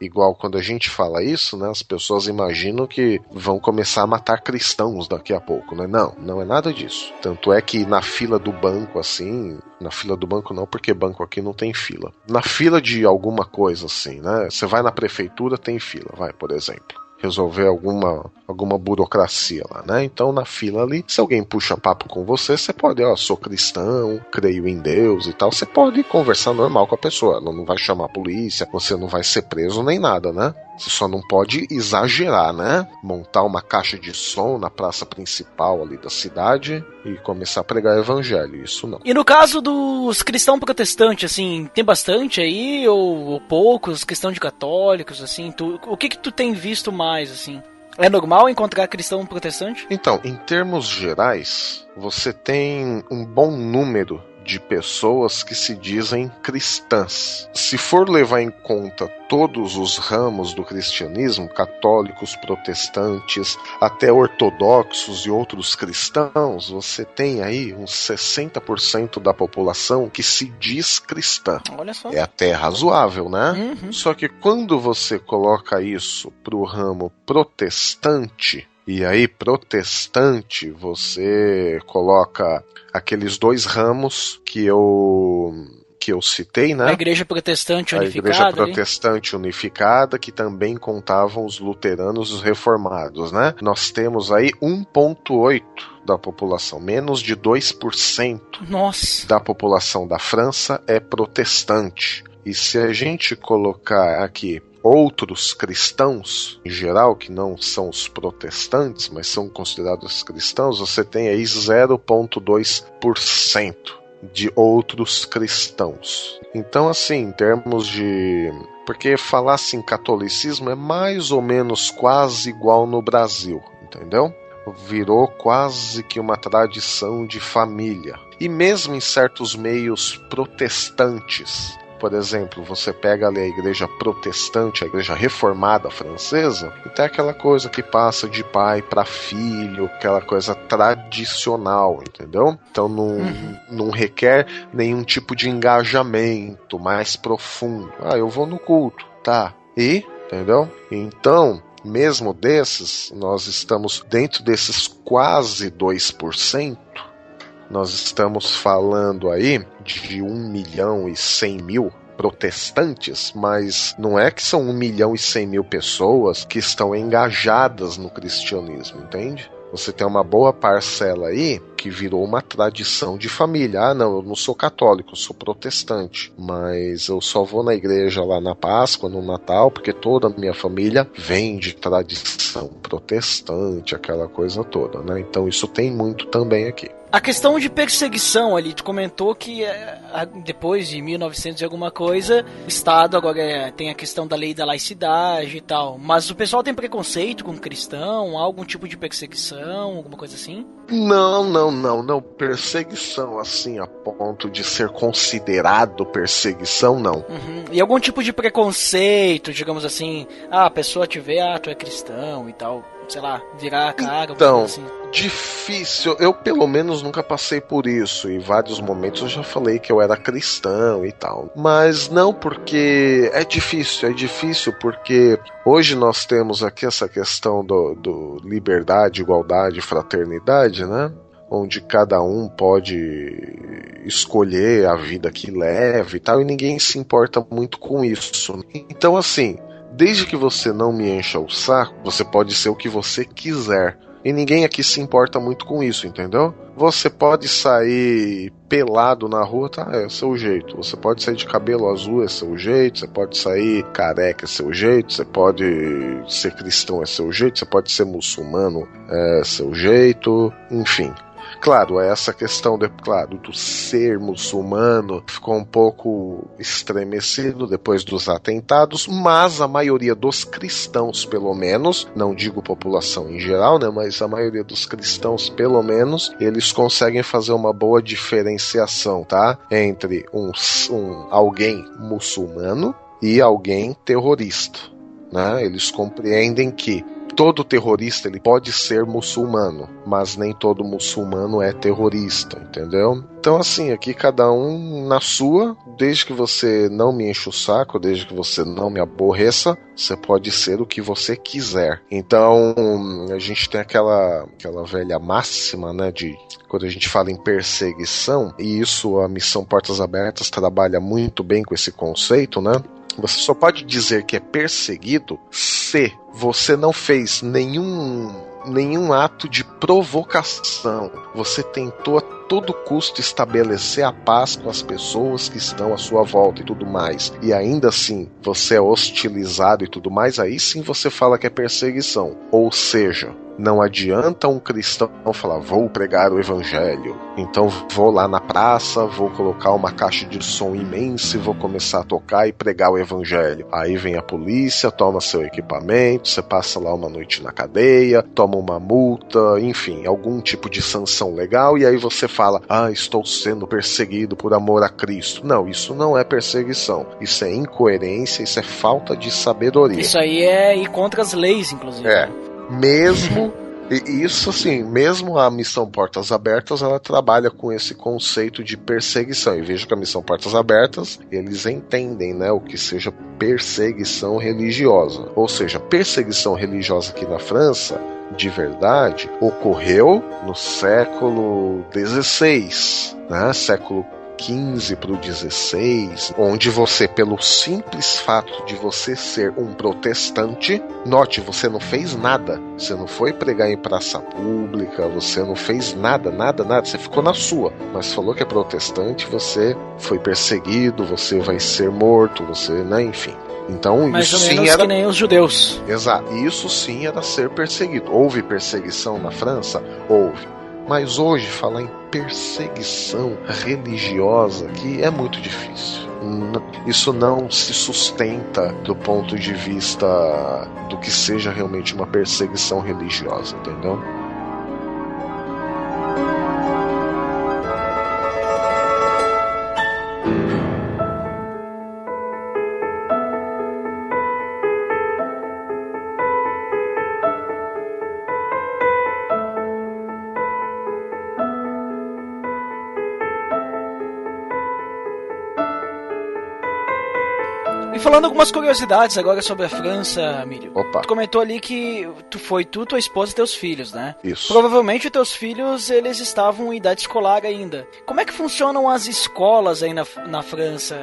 D: Igual quando a gente fala isso, né, as pessoas imaginam que vão começar a matar cristãos daqui a pouco, né? Não é nada disso. Tanto é que na fila do banco, assim, na fila do banco não, porque banco aqui não tem fila. Na fila de alguma coisa, assim, né? Você vai na prefeitura, tem fila, por exemplo. Resolver alguma burocracia lá, né? Então na fila ali, se alguém puxa papo com você, você pode, sou cristão, creio em Deus e tal, você pode conversar normal com a pessoa, ela não vai chamar a polícia, você não vai ser preso nem nada, né? Você só não pode exagerar, né? Montar uma caixa de som na praça principal ali da cidade e começar a pregar evangelho, isso não.
B: E no caso dos cristãos protestantes, assim, tem bastante aí ou poucos, questão de católicos, assim, o que tu tem visto mais, assim? É normal encontrar cristão protestante?
D: Então, em termos gerais, você tem um bom número de pessoas que se dizem cristãs. Se for levar em conta todos os ramos do cristianismo, católicos, protestantes, até ortodoxos e outros cristãos, você tem aí uns 60% da população que se diz cristã.
B: Olha só.
D: É até razoável, né?
B: Uhum.
D: Só que quando você coloca isso pro ramo protestante, e aí protestante você coloca aqueles dois ramos que eu citei, né?
B: A Igreja Protestante Unificada.
D: A Igreja Protestante Unificada, que também contavam os luteranos e os reformados, né? Nós temos aí 1,8% da população, menos de 2%.
B: Nossa.
D: Da população da França é protestante. E se a gente colocar aqui outros cristãos, em geral, que não são os protestantes, mas são considerados cristãos, você tem aí 0,2% de outros cristãos. Então, assim, em termos de... Porque falar assim, catolicismo é mais ou menos quase igual no Brasil, entendeu? Virou quase que uma tradição de família. E mesmo em certos meios protestantes, por exemplo, você pega ali a igreja protestante, a igreja reformada francesa, e tem aquela coisa que passa de pai para filho, aquela coisa tradicional, entendeu? Então não requer nenhum tipo de engajamento mais profundo. Eu vou no culto, tá? E, entendeu? Então, mesmo desses, nós estamos dentro desses quase 2%, nós estamos falando aí de 1.100.000 protestantes, mas não é que são 1.100.000 pessoas que estão engajadas no cristianismo, entende? Você tem uma boa parcela aí que virou uma tradição de família. Não, eu não sou católico, eu sou protestante, mas eu só vou na igreja lá na Páscoa, no Natal, porque toda a minha família vem de tradição protestante, aquela coisa toda, né? Então isso tem muito também aqui.
B: A questão de perseguição ali, tu comentou que depois de 1900 e alguma coisa, o Estado agora tem a questão da lei da laicidade e tal, mas o pessoal tem preconceito com cristão, algum tipo de perseguição, alguma coisa assim?
D: Não, perseguição assim a ponto de ser considerado perseguição, não.
B: Uhum. E algum tipo de preconceito, digamos assim, a pessoa te vê, tu é cristão e tal, sei lá, virar a cara,
D: então,
B: assim.
D: Difícil, eu pelo menos nunca passei por isso, e em vários momentos eu já falei que eu era cristão e tal, mas não, porque é difícil porque hoje nós temos aqui essa questão do liberdade, igualdade, fraternidade, né? Onde cada um pode escolher a vida que leva e tal, e ninguém se importa muito com isso. Então, assim, desde que você não me encha o saco, você pode ser o que você quiser. E ninguém aqui se importa muito com isso, entendeu? Você pode sair pelado na rua, tá? É seu jeito. Você pode sair de cabelo azul, é seu jeito. Você pode sair careca, é seu jeito. Você pode ser cristão, é seu jeito. Você pode ser muçulmano, é seu jeito. Enfim. Claro, essa questão do ser muçulmano ficou um pouco estremecido depois dos atentados, mas a maioria dos cristãos, pelo menos, não digo população em geral, né, mas a maioria dos cristãos, pelo menos, eles conseguem fazer uma boa diferenciação, tá? Entre alguém muçulmano e alguém terrorista, né? Eles compreendem que todo terrorista ele pode ser muçulmano, mas nem todo muçulmano é terrorista, entendeu? Então assim, aqui cada um na sua, desde que você não me enche o saco, desde que você não me aborreça, você pode ser o que você quiser. Então a gente tem aquela velha máxima, né, de quando a gente fala em perseguição, e isso a Missão Portas Abertas trabalha muito bem com esse conceito, né? Você só pode dizer que é perseguido se você não fez nenhum ato de provocação. Você tentou a todo custo estabelecer a paz com as pessoas que estão à sua volta e tudo mais. E ainda assim, você é hostilizado e tudo mais, aí sim você fala que é perseguição. Ou seja, Não adianta um cristão falar, vou pregar o evangelho, então vou lá na praça, vou colocar uma caixa de som imensa e vou começar a tocar e pregar o evangelho. Aí vem a polícia, toma seu equipamento, você passa lá uma noite na cadeia, toma uma multa, enfim, algum tipo de sanção legal, e aí você fala, estou sendo perseguido por amor a Cristo. Não, isso não é perseguição, isso é incoerência, isso é falta de sabedoria.
B: Isso aí é ir contra as leis, inclusive.
D: Mesmo, e isso assim, mesmo a Missão Portas Abertas, ela trabalha com esse conceito de perseguição, e vejo que a Missão Portas Abertas, eles entendem, né, o que seja perseguição religiosa, ou seja, perseguição religiosa aqui na França, de verdade, ocorreu no século XVI, né, século XV para o XVI, onde você, pelo simples fato de você ser um protestante, note, você não fez nada, você não foi pregar em praça pública, você não fez nada, você ficou na sua, mas falou que é protestante, você foi perseguido, você vai ser morto, você, né, enfim. Então,
B: mais
D: isso
B: ou
D: sim
B: menos
D: era...
B: que nem os judeus.
D: Exato, isso sim era ser perseguido. Houve perseguição na França? Houve. Mas hoje falar em perseguição religiosa aqui é muito difícil. Isso não se sustenta do ponto de vista do que seja realmente uma perseguição religiosa, entendeu?
B: E falando algumas curiosidades agora sobre a França, Mírio.
D: Opa.
B: Tu comentou ali que tua esposa e teus filhos, né?
D: Isso.
B: Provavelmente os teus filhos, eles estavam em idade escolar ainda. Como é que funcionam as escolas aí na França?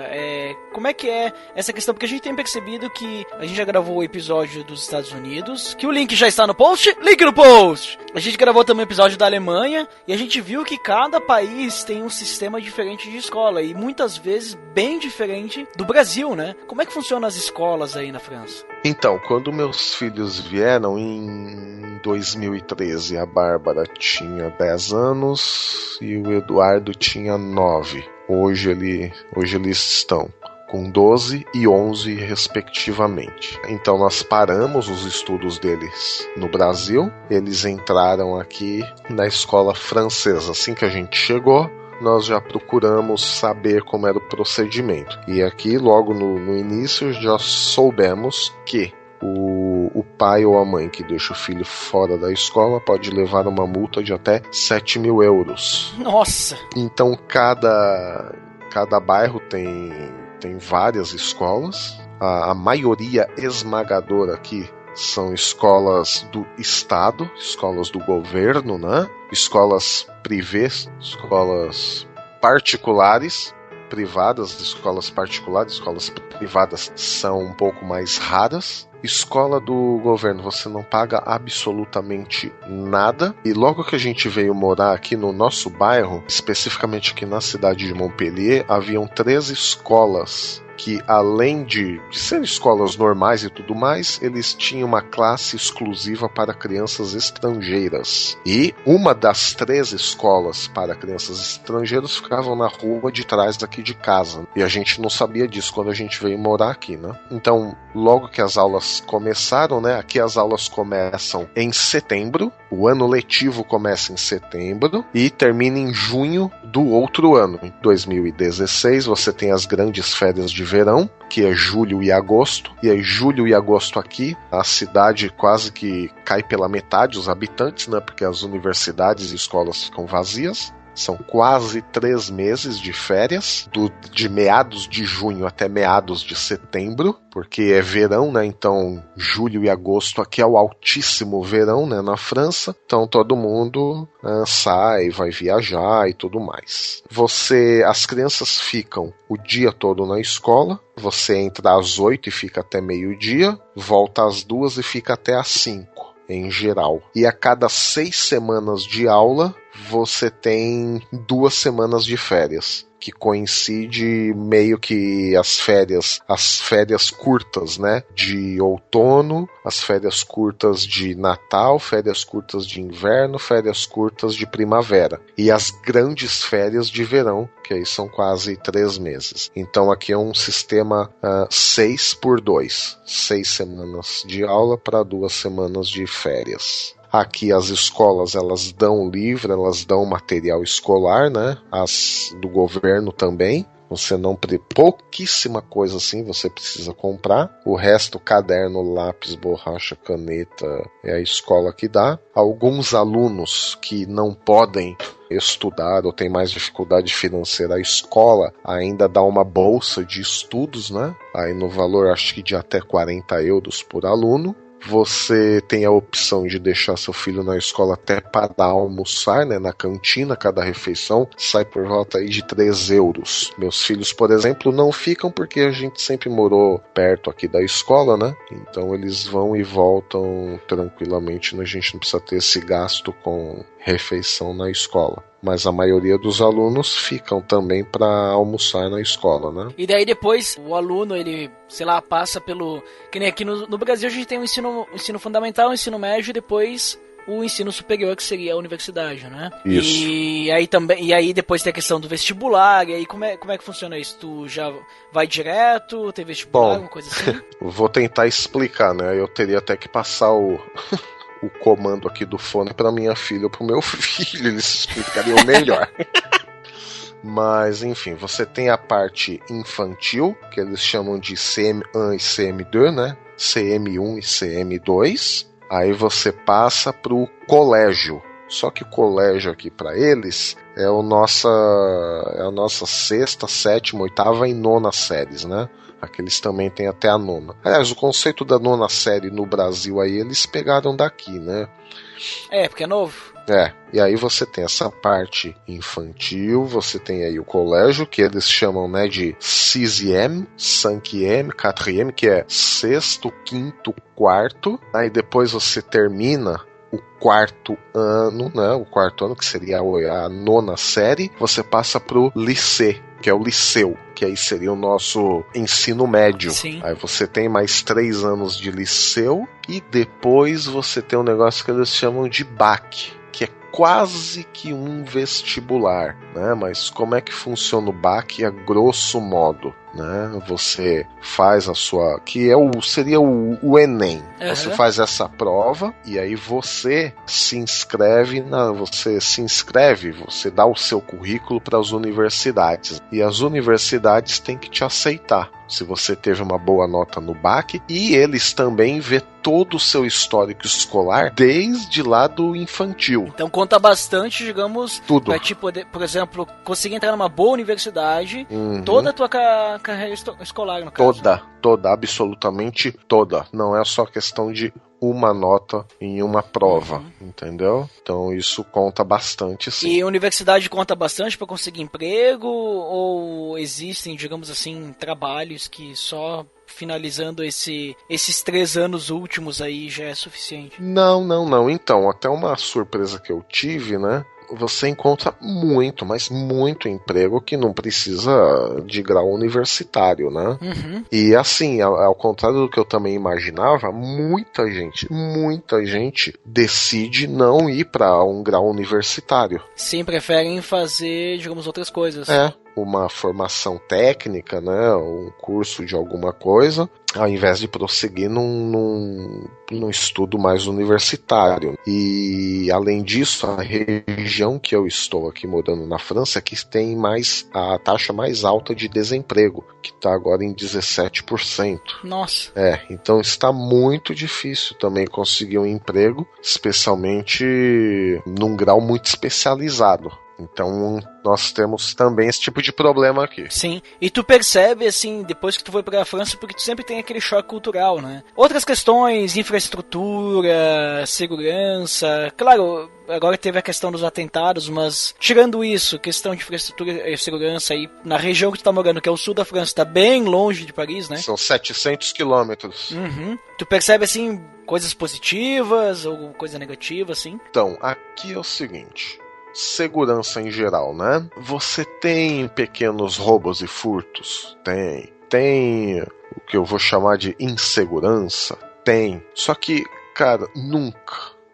B: Como é que é essa questão? Porque a gente tem percebido que a gente já gravou o episódio dos Estados Unidos, que o link já está no post. Link no post! A gente gravou também o episódio da Alemanha, e a gente viu que cada país tem um sistema diferente de escola, e muitas vezes bem diferente do Brasil, né? Como é que funcionam as escolas aí na França?
D: Então, quando meus filhos vieram em 2013, a Bárbara tinha 10 anos e o Eduardo tinha 9. Hoje eles estão com 12 e 11 respectivamente. Então nós paramos os estudos deles no Brasil, eles entraram aqui na escola francesa. Assim que a gente chegou, nós já procuramos saber como era o procedimento. E aqui, logo no início, já soubemos que o pai ou a mãe que deixa o filho fora da escola pode levar uma multa de até 7 mil euros.
B: Nossa!
D: Então, cada bairro tem várias escolas. A maioria esmagadora aqui são escolas do Estado, escolas do governo, né? Escolas privês, escolas particulares, privadas, escolas particulares, escolas privadas são um pouco mais raras. Escola do governo, você não paga absolutamente nada. E logo que a gente veio morar aqui no nosso bairro, especificamente aqui na cidade de Montpellier, haviam 3 escolas que, além de serem escolas normais e tudo mais, eles tinham uma classe exclusiva para crianças estrangeiras. E uma das 3 escolas para crianças estrangeiras ficavam na rua de trás daqui de casa. E a gente não sabia disso quando a gente veio morar aqui, né? Então, logo que as aulas começaram, né? Aqui as aulas começam em setembro, o ano letivo começa em setembro e termina em junho do outro ano. Em 2016, você tem as grandes férias de verão, que é julho e agosto. E aí, julho e agosto aqui, a cidade quase que cai pela metade, os habitantes, né? Porque as universidades e escolas ficam vazias. São quase 3 meses de férias, de meados de junho até meados de setembro, porque é verão, né? Então, julho e agosto aqui é o altíssimo verão, né? Na França. Então, todo mundo sai, vai viajar e tudo mais. As crianças ficam o dia todo na escola. Você entra às 8 e fica até meio-dia, volta às 2 e fica até às 5. Em geral. E a cada 6 semanas de aula, você tem 2 semanas de férias, que coincide meio que as férias curtas, né, de outono, as férias curtas de Natal, férias curtas de inverno, férias curtas de primavera e as grandes férias de verão, que aí são quase 3 meses. Então aqui é um sistema 6x2, 6 semanas de aula para 2 semanas de férias. Aqui as escolas, elas dão livre, elas dão material escolar, né? As do governo também. Você não pouquíssima coisa assim você precisa comprar. O resto, caderno, lápis, borracha, caneta, é a escola que dá. Alguns alunos que não podem estudar ou têm mais dificuldade financeira, a escola ainda dá uma bolsa de estudos, né? Aí no valor acho que de até 40 euros por aluno. Você tem a opção de deixar seu filho na escola até para almoçar, né, na cantina, cada refeição sai por volta aí de 3 euros. Meus filhos, por exemplo, não ficam porque a gente sempre morou perto aqui da escola, né? Então eles vão e voltam tranquilamente, né? A gente não precisa ter esse gasto com refeição na escola. Mas a maioria dos alunos ficam também para almoçar na escola, né?
B: E daí depois o aluno, ele, sei lá, passa pelo... Que nem aqui no Brasil a gente tem o ensino fundamental, o ensino médio e depois o ensino superior, que seria a universidade, né?
D: Isso.
B: E aí depois tem a questão do vestibular, e aí como é que funciona isso? Tu já vai direto, tem vestibular, alguma coisa assim?
D: Vou tentar explicar, né? Eu teria até que passar o comando aqui do fone para minha filha ou pro meu filho, eles explicariam melhor. Mas, enfim, você tem a parte infantil, que eles chamam de CM1 e CM2, né? CM1 e CM2. Aí você passa pro colégio. Só que o colégio aqui para eles é a nossa 6ª, 7ª, 8ª e 9ª séries, né? Aqueles também têm até a 9ª. Aliás, o conceito da 9ª série no Brasil aí eles pegaram daqui, né?
B: É, porque é novo.
D: E aí você tem essa parte infantil, você tem aí o colégio, que eles chamam, né, de 6e, 5e, 4e, que é 6º, 5º, 4º. Aí depois você termina o 4º ano, né, o 4º ano, que seria a 9ª série, você passa pro lycée, que é o liceu, que aí seria o nosso ensino médio.
B: Sim.
D: Aí você tem mais 3 anos de liceu e depois você tem um negócio que eles chamam de BAC, que é quase que um vestibular, né? Mas como é que funciona o BAC a grosso modo, né? Você faz a sua, que seria o Enem.
B: Uhum.
D: Você faz essa prova e aí você se inscreve, você dá o seu currículo para as universidades e as universidades têm que te aceitar se você teve uma boa nota no BAC, e eles também vê todo o seu histórico escolar desde lá do infantil.
B: Então conta bastante, digamos,
D: tudo.
B: Pra te poder, por exemplo, conseguir entrar numa boa universidade, toda a tua carreira escolar, no caso.
D: Toda, absolutamente toda. Não é só questão de uma nota em uma prova, entendeu? Então isso conta bastante, sim.
B: E a universidade conta bastante para conseguir emprego, ou existem, digamos assim, trabalhos que só finalizando esses 3 anos últimos aí já é suficiente?
D: Não. Então, até uma surpresa que eu tive, né? Você encontra muito, mas muito emprego que não precisa de grau universitário, né? E assim, ao contrário do que eu também imaginava, muita gente decide não ir para um grau universitário.
B: Sim, preferem fazer, digamos, outras coisas.
D: Uma formação técnica, né, um curso de alguma coisa, ao invés de prosseguir num estudo mais universitário. E, além disso, a região que eu estou aqui morando na França é que tem a taxa mais alta de desemprego, que está agora em 17%.
B: Nossa!
D: Então está muito difícil também conseguir um emprego, especialmente num grau muito especializado. Então, nós temos também esse tipo de problema aqui.
B: Sim, e tu percebe, assim, depois que tu foi pra França, porque tu sempre tem aquele choque cultural, né? Outras questões, infraestrutura, segurança... Claro, agora teve a questão dos atentados, mas tirando isso, questão de infraestrutura e segurança aí, na região que tu tá morando, que é o sul da França, tá bem longe de Paris, né?
D: São 700 quilômetros.
B: Tu percebe, assim, coisas positivas ou coisa negativa, assim?
D: Então, aqui é o seguinte... segurança em geral, né? Você tem pequenos roubos e furtos? Tem o que eu vou chamar de insegurança? Tem. Só que, cara,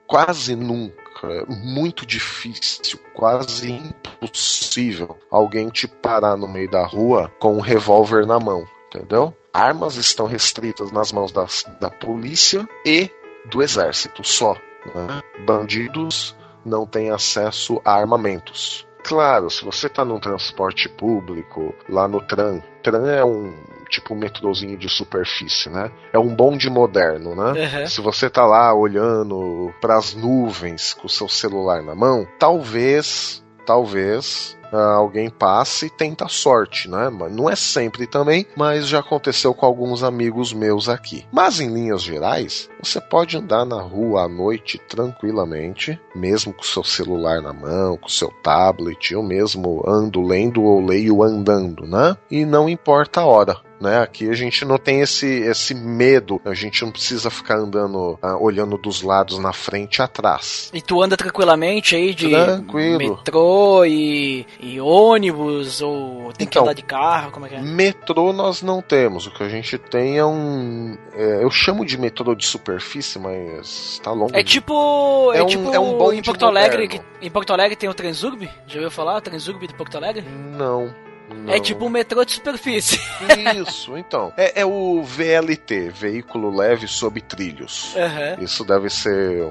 D: quase nunca, é muito difícil, quase impossível alguém te parar no meio da rua com um revólver na mão, entendeu? Armas estão restritas nas mãos da polícia e do exército só, né? Bandidos não têm acesso a armamentos. Claro, se você está num transporte público, lá no tram é um metrozinho de superfície, né? É um bonde moderno, né?
B: Uhum.
D: Se você tá lá olhando para as nuvens com o seu celular na mão, talvez alguém passe e tenta a sorte, né? Não é sempre também, mas já aconteceu com alguns amigos meus aqui. Mas em linhas gerais, você pode andar na rua à noite tranquilamente, mesmo com o seu celular na mão, com o seu tablet, eu mesmo ando lendo ou leio andando, né? E não importa a hora. Né? Aqui a gente não tem esse medo, a gente não precisa ficar andando, olhando dos lados, na frente e atrás.
B: E tu anda tranquilamente aí de metrô e ônibus, ou tem que andar de carro, como é que é?
D: Metrô nós não temos, o que a gente tem é eu chamo de metrô de superfície, mas tá longe.
B: É tipo
D: um bonde
B: em Porto Alegre,
D: moderno.
B: Em Porto Alegre tem o Transurb, já ouviu falar? O Transurb de Porto Alegre?
D: Não.
B: É tipo um metrô de superfície.
D: Isso, então. É o VLT, Veículo Leve Sob Trilhos.
B: Uhum.
D: Isso deve ser,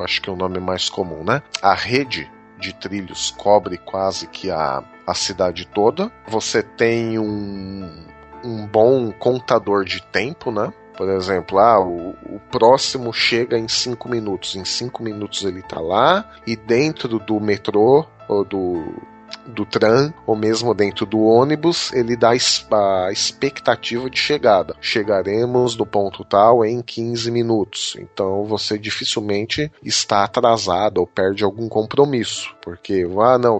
D: acho que é o nome mais comum, né? A rede de trilhos cobre quase que a cidade toda. Você tem um bom contador de tempo, né? Por exemplo, o próximo chega em 5 minutos. Em 5 minutos ele tá lá, e dentro do metrô ou do tram, ou mesmo dentro do ônibus, ele dá a expectativa de chegada. Chegaremos no ponto tal em 15 minutos. Então você dificilmente está atrasado ou perde algum compromisso. Porque,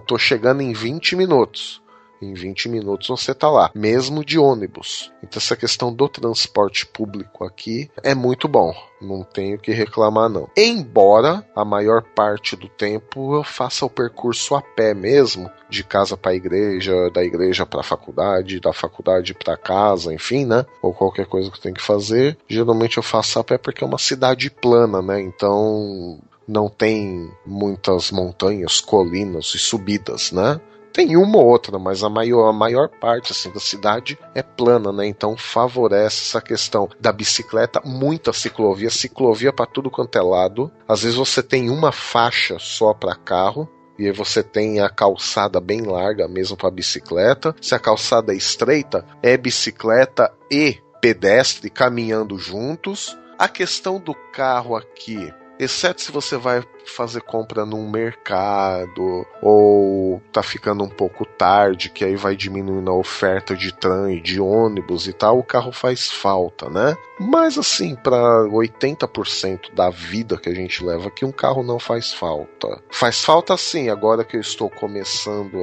D: tô chegando em 20 minutos. Em 20 minutos você está lá, mesmo de ônibus. Então essa questão do transporte público aqui é muito bom. Não tenho que reclamar, não. Embora a maior parte do tempo eu faça o percurso a pé mesmo, de casa para a igreja, da igreja para a faculdade, da faculdade para casa, enfim, né? Ou qualquer coisa que eu tenho que fazer. Geralmente eu faço a pé porque é uma cidade plana, né? Então não tem muitas montanhas, colinas e subidas, né? Tem uma ou outra, mas a maior parte assim, da cidade é plana, né? Então favorece essa questão da bicicleta, muita ciclovia para tudo quanto é lado. Às vezes você tem uma faixa só para carro, e aí você tem a calçada bem larga mesmo para bicicleta. Se a calçada é estreita, é bicicleta e pedestre caminhando juntos. A questão do carro aqui, exceto se você vai fazer compra num mercado, ou tá ficando um pouco tarde, que aí vai diminuindo a oferta de tram e de ônibus e tal, o carro faz falta, né? Mas assim, para 80% da vida que a gente leva aqui, um carro não faz falta. Faz falta sim, agora que eu estou começando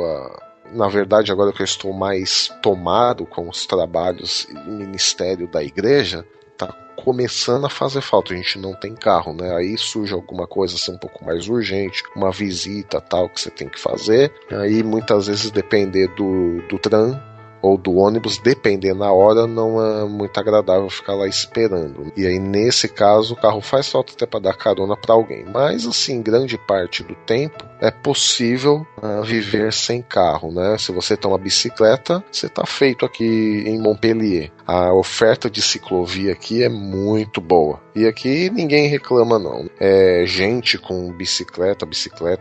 D: na verdade, agora que eu estou mais tomado com os trabalhos e ministério da igreja, tá começando a fazer falta. A gente não tem carro, né? Aí surge alguma coisa assim um pouco mais urgente, uma visita tal que você tem que fazer. Aí muitas vezes depender do tram ou do ônibus, dependendo da hora, não é muito agradável ficar lá esperando. E aí nesse caso o carro faz falta até para dar carona para alguém. Mas assim, grande parte do tempo é possível viver sem carro, né? Se você tem uma bicicleta, você tá feito aqui em Montpellier. A oferta de ciclovia aqui é muito boa. E aqui ninguém reclama não. É gente com bicicleta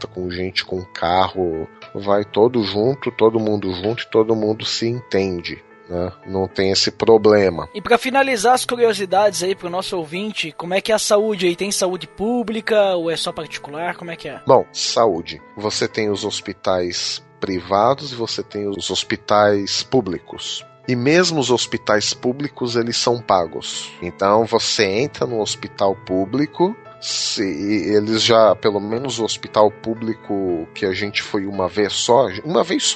D: com gente com carro, vai todo mundo junto e todo mundo se entende, né? Não tem esse problema.
B: E para finalizar as curiosidades aí pro nosso ouvinte, como é que é a saúde aí? Tem saúde pública ou é só particular? Como é que é?
D: Bom, saúde. Você tem os hospitais privados e você tem os hospitais públicos. E mesmo os hospitais públicos, eles são pagos. Então você entra no hospital público, eles já, pelo menos o hospital público que a gente foi uma vez só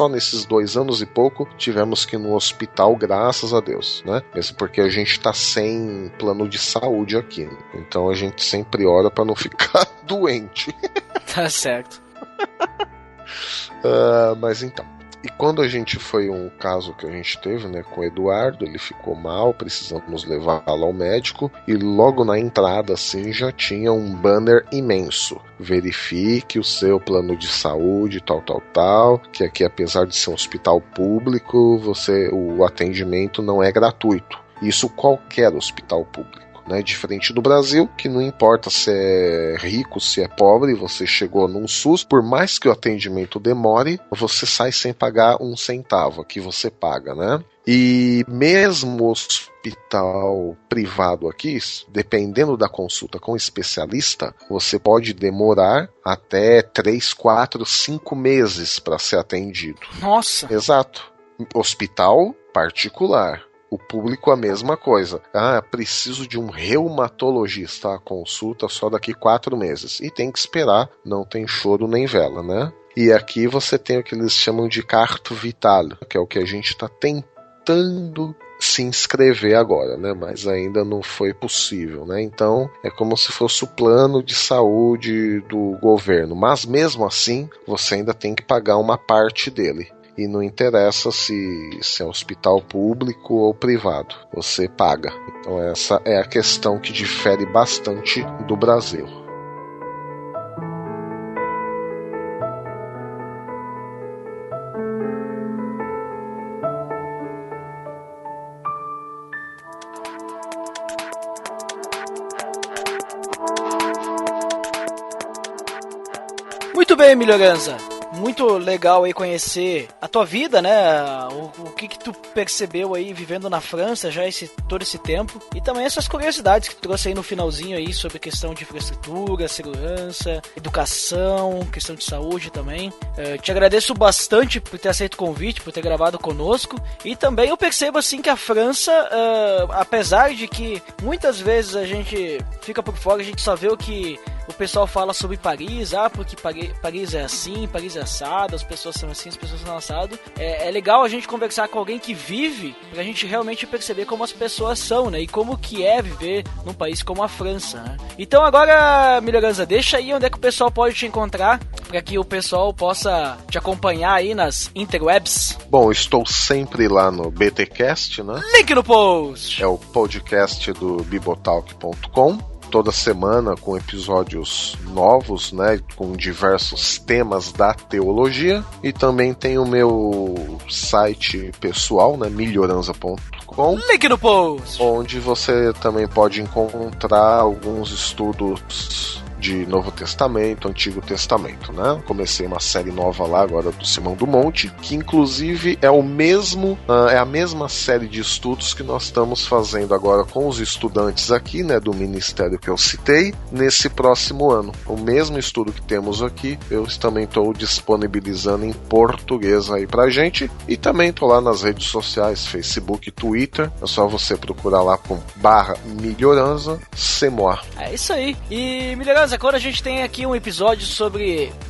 D: nesses 2 anos e pouco, tivemos que ir no hospital, graças a Deus, né? Mesmo porque a gente tá sem plano de saúde aqui, então a gente sempre ora para não ficar doente.
B: Tá certo.
D: Mas então. E quando a gente foi um caso que a gente teve, né, com o Eduardo, ele ficou mal, precisamos levá-lo ao médico, e logo na entrada, assim, já tinha um banner imenso. Verifique o seu plano de saúde, tal, que aqui, apesar de ser um hospital público, o atendimento não é gratuito. Isso qualquer hospital público. Né, diferente do Brasil, que não importa se é rico, se é pobre, você chegou num SUS, por mais que o atendimento demore, você sai sem pagar um centavo, aqui você paga, né? E mesmo o hospital privado aqui, dependendo da consulta com especialista, você pode demorar até 3, 4, 5 meses para ser atendido.
B: Nossa!
D: Exato. Hospital particular. O público a mesma coisa. Preciso de um reumatologista. A consulta só daqui 4 meses. E tem que esperar, não tem choro nem vela, né? E aqui você tem o que eles chamam de carta vital, que é o que a gente está tentando se inscrever agora, né? Mas ainda não foi possível, né? Então é como se fosse o plano de saúde do governo. Mas mesmo assim, você ainda tem que pagar uma parte dele. E não interessa se é hospital público ou privado, você paga. Então essa é a questão que difere bastante do Brasil.
B: Muito bem, Melhoranza. Muito legal aí conhecer a tua vida, né? O que tu percebeu aí vivendo na França já todo esse tempo. E também essas curiosidades que tu trouxe aí no finalzinho aí sobre questão de infraestrutura, segurança, educação, questão de saúde também. Te agradeço bastante por ter aceito o convite, por ter gravado conosco. E também eu percebo assim que a França, apesar de que muitas vezes a gente fica por fora, a gente só vê o que o pessoal fala sobre Paris, porque Paris é assim, Paris é assado, as pessoas são assim, as pessoas são assado. É legal a gente conversar com alguém que vive, pra gente realmente perceber como as pessoas são, né? E como que é viver num país como a França, né? Então agora, Melhoranza, deixa aí onde é que o pessoal pode te encontrar, para que o pessoal possa te acompanhar aí nas interwebs.
D: Bom, estou sempre lá no BTcast, né?
B: Link no post!
D: É o podcast do bibotalk.com. Toda semana com episódios novos, né, com diversos temas da teologia. E também tem o meu site pessoal, né, melhoranza.com.
B: Link no post!
D: Onde você também pode encontrar alguns estudos de Novo Testamento, Antigo Testamento, né? Comecei uma série nova lá agora do Sermão do Monte, que inclusive é a mesma série de estudos que nós estamos fazendo agora com os estudantes aqui, né, do ministério que eu citei, nesse próximo ano. O mesmo estudo que temos aqui, eu também estou disponibilizando em português aí pra gente, e também estou lá nas redes sociais, Facebook, Twitter, é só você procurar lá com /Melhoranza, Semor.
B: É isso aí. E Melhoranza, quando a gente tem aqui um episódio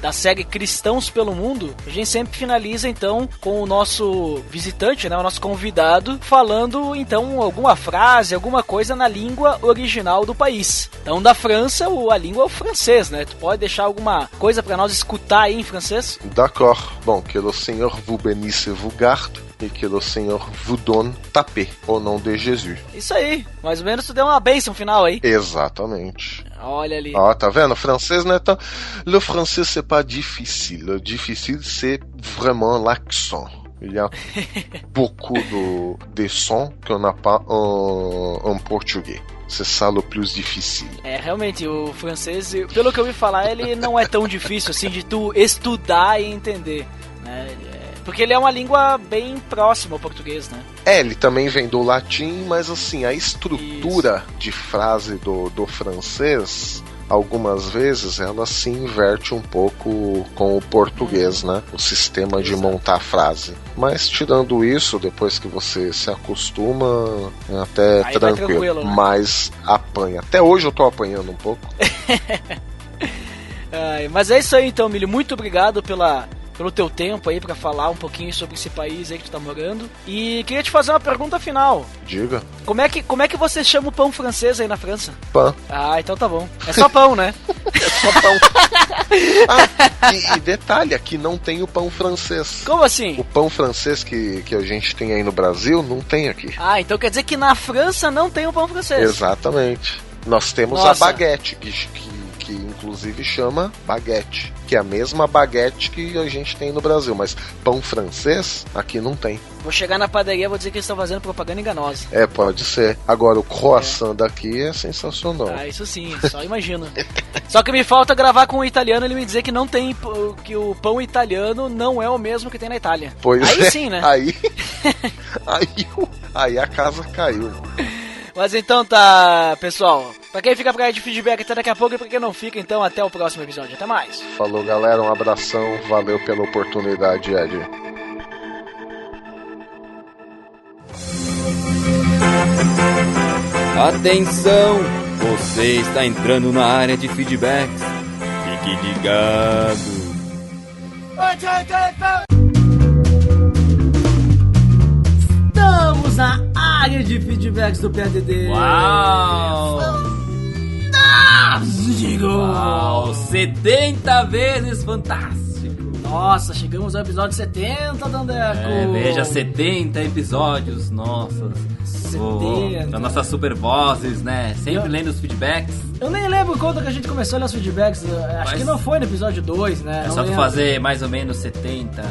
B: da série Cristãos pelo Mundo, a gente sempre finaliza então com o nosso visitante, né, o nosso convidado, falando então alguma frase, alguma coisa na língua original do país. Então da França, a língua é o francês, né? Tu pode deixar alguma coisa para nós escutar aí em francês?
D: D'accord. Bom, que le Seigneur vous bénisse et vous garde, e que le Seigneur vous donne ta paix, au nom de Jesus.
B: Isso aí, mais ou menos tu deu uma bênção final aí.
D: Exatamente.
B: Olha ali.
D: Ó, tá vendo? O francês não é tão... Le français c'est pas difficile. Le difficile c'est vraiment l'accent. Il y a beaucoup de sons qu'on n'a pas en português. C'est ça le plus difficile.
B: Realmente, o francês, pelo que eu ouvi falar, ele não é tão difícil assim de tu estudar e entender, né? Porque ele é uma língua bem próxima ao português, né?
D: Ele também vem do latim, mas assim, a estrutura de frase do francês, algumas vezes, ela se inverte um pouco com o português, né? O sistema de montar a frase. Mas tirando isso, depois que você se acostuma, é até
B: aí
D: tranquilo, né? Mas apanha. Até hoje eu tô apanhando um pouco.
B: Mas é isso aí então, Milho. Muito obrigado pela pelo teu tempo aí pra falar um pouquinho sobre esse país aí que tu tá morando. E queria te fazer uma pergunta final.
D: Diga.
B: Como é que você chama o pão francês aí na França?
D: Pão.
B: Ah, então tá bom. É só pão, né?
D: É só pão. E detalhe, aqui não tem o pão francês.
B: Como assim?
D: O pão francês que a gente tem aí no Brasil, não tem aqui.
B: Ah, então quer dizer que na França não tem o pão francês.
D: Exatamente. Nós temos a baguete, que inclusive chama baguete, que é a mesma baguete que a gente tem no Brasil, mas pão francês aqui não tem.
B: Vou chegar na padaria e vou dizer que eles estão fazendo propaganda enganosa.
D: É, pode ser. Agora, o croissant daqui é sensacional.
B: Ah, isso sim, só imagino. Só que me falta gravar com um italiano e ele me dizer que não tem, que o pão italiano não é o mesmo que tem na Itália.
D: Pois
B: aí
D: é.
B: Sim, né?
D: Aí a casa caiu.
B: Mas então tá, pessoal. Pra quem fica pra aí de feedback até daqui a pouco e pra quem não fica, então até o próximo episódio. Até mais.
D: Falou, galera. Um abração. Valeu pela oportunidade, Ed.
G: Atenção! Você está entrando na área de feedbacks. Fique ligado.
H: Estamos na área de feedbacks do PADD.
G: Uau!
H: Fantástico!
G: Uau! 70 vezes fantástico!
H: Nossa, chegamos ao episódio 70, Dandeco!
G: Veja, 70 episódios, nossa!
H: 70.
G: As nossas super vozes, né? Sempre lendo os feedbacks.
H: Eu nem lembro quando que a gente começou a ler os feedbacks. Acho que não foi no episódio 2, né?
G: É
H: não
G: só
H: lembro.
G: fazer mais ou menos 70.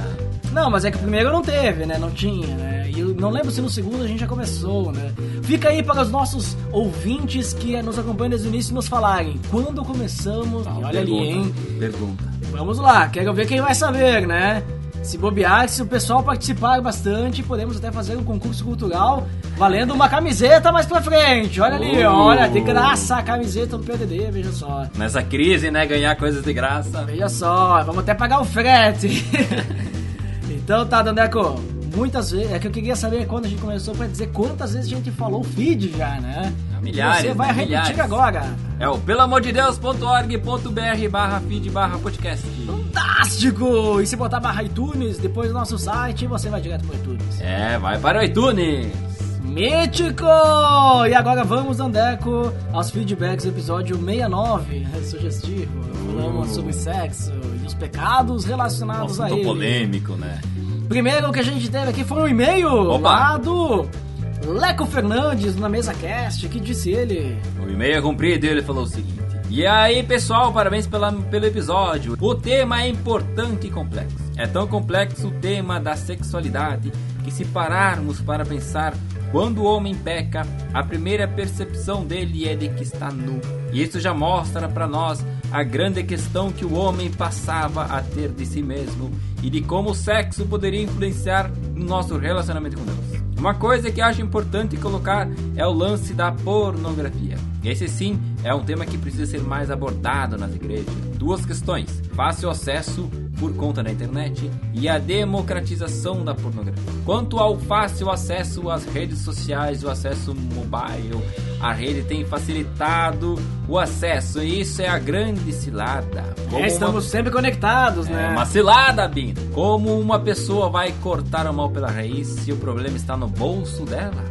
H: Não, mas é que o primeiro não teve, né? Não tinha, né? E eu não lembro se no segundo a gente já começou, né? Fica aí para os nossos ouvintes que nos acompanham desde o início nos falarem quando começamos. E olha ali, hein?
G: Pergunta.
H: Vamos lá, quero ver quem vai saber, né? Se bobear, se o pessoal participar bastante, podemos até fazer um concurso cultural valendo uma camiseta mais pra frente. Olha ali, olha, de graça a camiseta do PDD, veja só.
G: Nessa crise, né, ganhar coisas de graça.
H: Veja só, vamos até pagar o frete. Então tá, Dandeco, muitas vezes, é que eu queria saber quando a gente começou pra dizer quantas vezes a gente falou feed já, né?
G: Milhares,
H: Você vai
G: né?
H: repetir
G: Milhares.
H: agora.
G: É o pelamordedeus.org.br/feed/podcast.
H: Fantástico! E se botar barra iTunes, depois do nosso site, você vai direto pro iTunes.
G: É, vai para o iTunes.
H: Mítico! E agora vamos, Dandeco, aos feedbacks do episódio 69, sugestivo. Falamos sobre sexo e os pecados relacionados a ele.
G: Polêmico, né?
H: Primeiro o que a gente teve aqui foi um e-mail lá do Leco Fernandes, na Mesa Cast, que disse ele.
G: O e-mail é comprido e ele falou o seguinte: e aí, pessoal, parabéns pelo episódio. O tema é importante e complexo. É tão complexo o tema da sexualidade que, se pararmos para pensar, quando o homem peca, a primeira percepção dele é de que está nu. E isso já mostra para nós a grande questão que o homem passava a ter de si mesmo e de como o sexo poderia influenciar no nosso relacionamento com Deus. Uma coisa que acho importante colocar é o lance da pornografia. Esse sim é um tema que precisa ser mais abordado nas igrejas. Duas questões: fácil acesso por conta da internet e a democratização da pornografia. Quanto ao fácil acesso às redes sociais, o acesso mobile, a rede tem facilitado o acesso, e isso é a grande cilada.
H: Estamos sempre conectados, né?
G: É uma cilada, Bino. Como uma pessoa vai cortar o mal pela raiz se o problema está no bolso dela?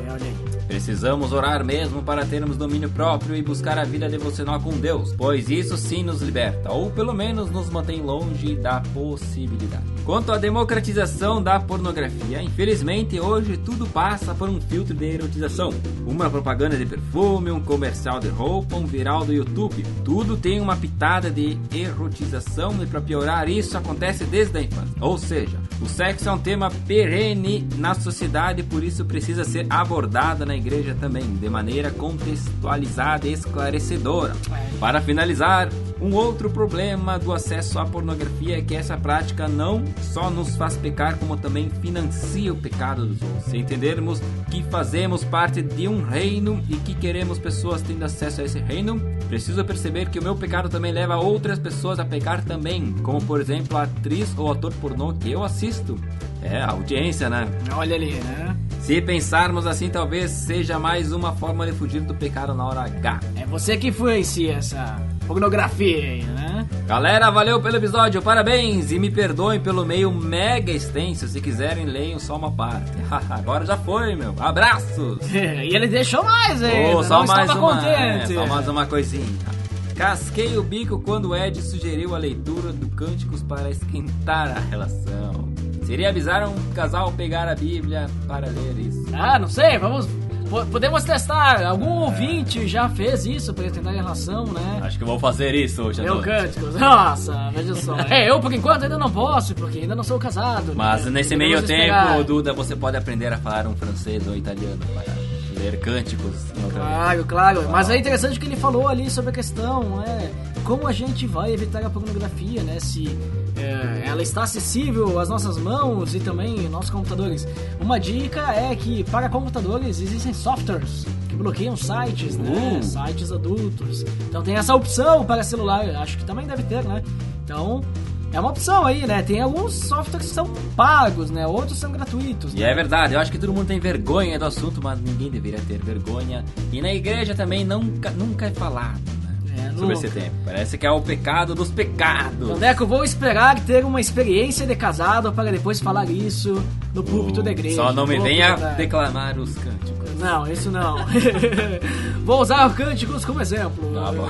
H: Olha aí.
G: Precisamos orar mesmo para termos domínio próprio e buscar a vida devocional com Deus, pois isso sim nos liberta, ou pelo menos nos mantém longe da possibilidade. Quanto à democratização da pornografia, infelizmente hoje tudo passa por um filtro de erotização. Uma propaganda de perfume, um comercial de roupa, um viral do YouTube. Tudo tem uma pitada de erotização e para piorar isso acontece desde a infância. Ou seja, o sexo é um tema perene na sociedade e por isso precisa ser abordado na igreja também, de maneira contextualizada e esclarecedora. Para finalizar, um outro problema do acesso à pornografia é que essa prática não só nos faz pecar, como também financia o pecado dos outros. Se entendermos que fazemos parte de um reino e que queremos pessoas tendo acesso a esse reino, preciso perceber que o meu pecado também leva outras pessoas a pecar também, como por exemplo a atriz ou ator pornô que eu assisto. É, a audiência, né?
H: Olha ali, né?
G: Se pensarmos assim, talvez seja mais uma forma de fugir do pecado na hora H.
H: É você que influencia pornografia, né?
G: Galera, valeu pelo episódio, parabéns! E me perdoem pelo meio mega extenso, se quiserem leiam só uma parte. Agora já foi, meu. Abraços!
H: E ele deixou mais ainda,
G: só
H: não
G: mais
H: estava
G: uma,
H: contente.
G: só mais uma coisinha. Casquei o bico quando o Ed sugeriu a leitura do Cânticos para esquentar a relação. Seria avisar um casal pegar a Bíblia para ler isso.
H: Ah, não sei, podemos testar. Algum ouvinte já fez isso para esquentar a relação, né?
G: Acho que eu vou fazer isso hoje à
H: Meu
G: noite.
H: Cânticos, nossa, veja só. Eu por enquanto ainda não posso, porque ainda não sou casado.
G: Mas
H: né?
G: nesse
H: Podemos
G: meio
H: esperar.
G: tempo, Duda, você pode aprender a falar um francês ou italiano para ler cânticos em outra língua.
H: Claro. Mas é interessante que ele falou ali sobre a questão, como a gente vai evitar a pornografia, né? Se ela está acessível às nossas mãos e também em nossos computadores. Uma dica é que para computadores existem softwares que bloqueiam sites, né? Sites adultos. Então tem essa opção para celular, acho que também deve ter, né? Então é uma opção aí, né? Tem alguns softwares que são pagos, né? Outros são gratuitos.
G: E
H: né?
G: é verdade, eu acho que todo mundo tem vergonha do assunto, mas ninguém deveria ter vergonha. E na igreja também nunca é falado, né? Sobre esse tempo. Parece que é o pecado dos pecados.
H: Dandeco, vou esperar ter uma experiência de casado para depois falar isso no púlpito da igreja.
G: Só não me venha
H: verdade.
G: declamar os cânticos.
H: Não, isso não. Vou usar os cânticos como exemplo.
G: Tá bom.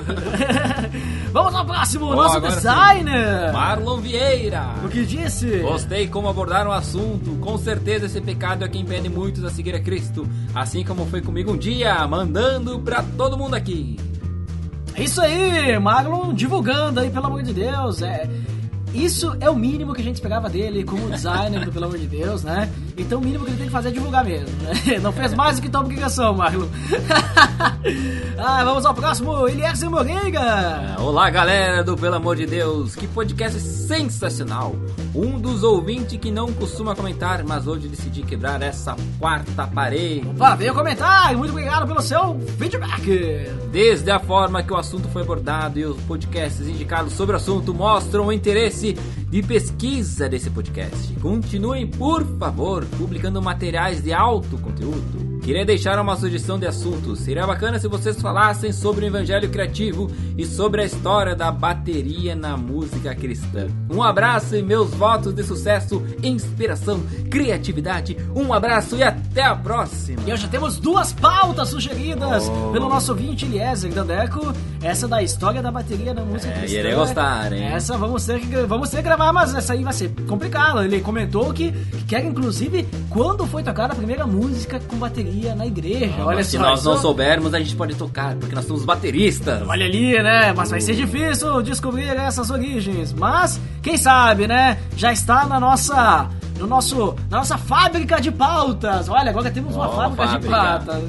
H: Vamos ao próximo, nosso designer.
G: Sim. Marlon Vieira.
H: O que disse?
G: Gostei como abordaram o assunto. Com certeza esse pecado é que impede muitos a seguir a Cristo. Assim como foi comigo um dia, mandando pra todo mundo aqui.
H: Isso aí, Marlon divulgando aí, pelo amor de Deus. Isso é o mínimo que a gente esperava dele como designer do Pelo Amor de Deus, né? Então o mínimo que ele tem que fazer é divulgar mesmo, né? Não fez mais do que tua obrigação, Marlon. Vamos ao próximo, Eliezer Moreira.
G: Olá, galera do Pelo Amor de Deus. Que podcast sensacional. Um dos ouvintes que não costuma comentar, mas hoje decidi quebrar essa quarta parede.
H: Opa, veio comentar. Muito obrigado pelo seu feedback.
G: Desde a forma que o assunto foi abordado e os podcasts indicados sobre o assunto mostram o interesse de pesquisa desse podcast. Continuem, por favor, publicando materiais de alto conteúdo. Queria deixar uma sugestão de assuntos. Seria bacana se vocês falassem sobre o evangelho criativo e sobre a história da bateria na música cristã. Um abraço e meus votos de sucesso, inspiração, criatividade. Um abraço e até a próxima.
H: E hoje já temos 2 pautas sugeridas pelo nosso ouvinte Eliezer Dandeco. Essa da história da bateria na música cristã.
G: Irei gostar, hein?
H: Essa vamos ter que gravar, mas essa aí vai ser complicada. Ele comentou que quer, inclusive, quando foi tocada a primeira música com bateria na igreja. Olha,
G: se nós não soubermos, a gente pode tocar, porque nós somos bateristas.
H: Olha ali, né? Mas vai ser difícil descobrir essas origens. Mas, quem sabe, né? Já está na nossa fábrica de pautas. Olha, agora temos uma fábrica de pautas.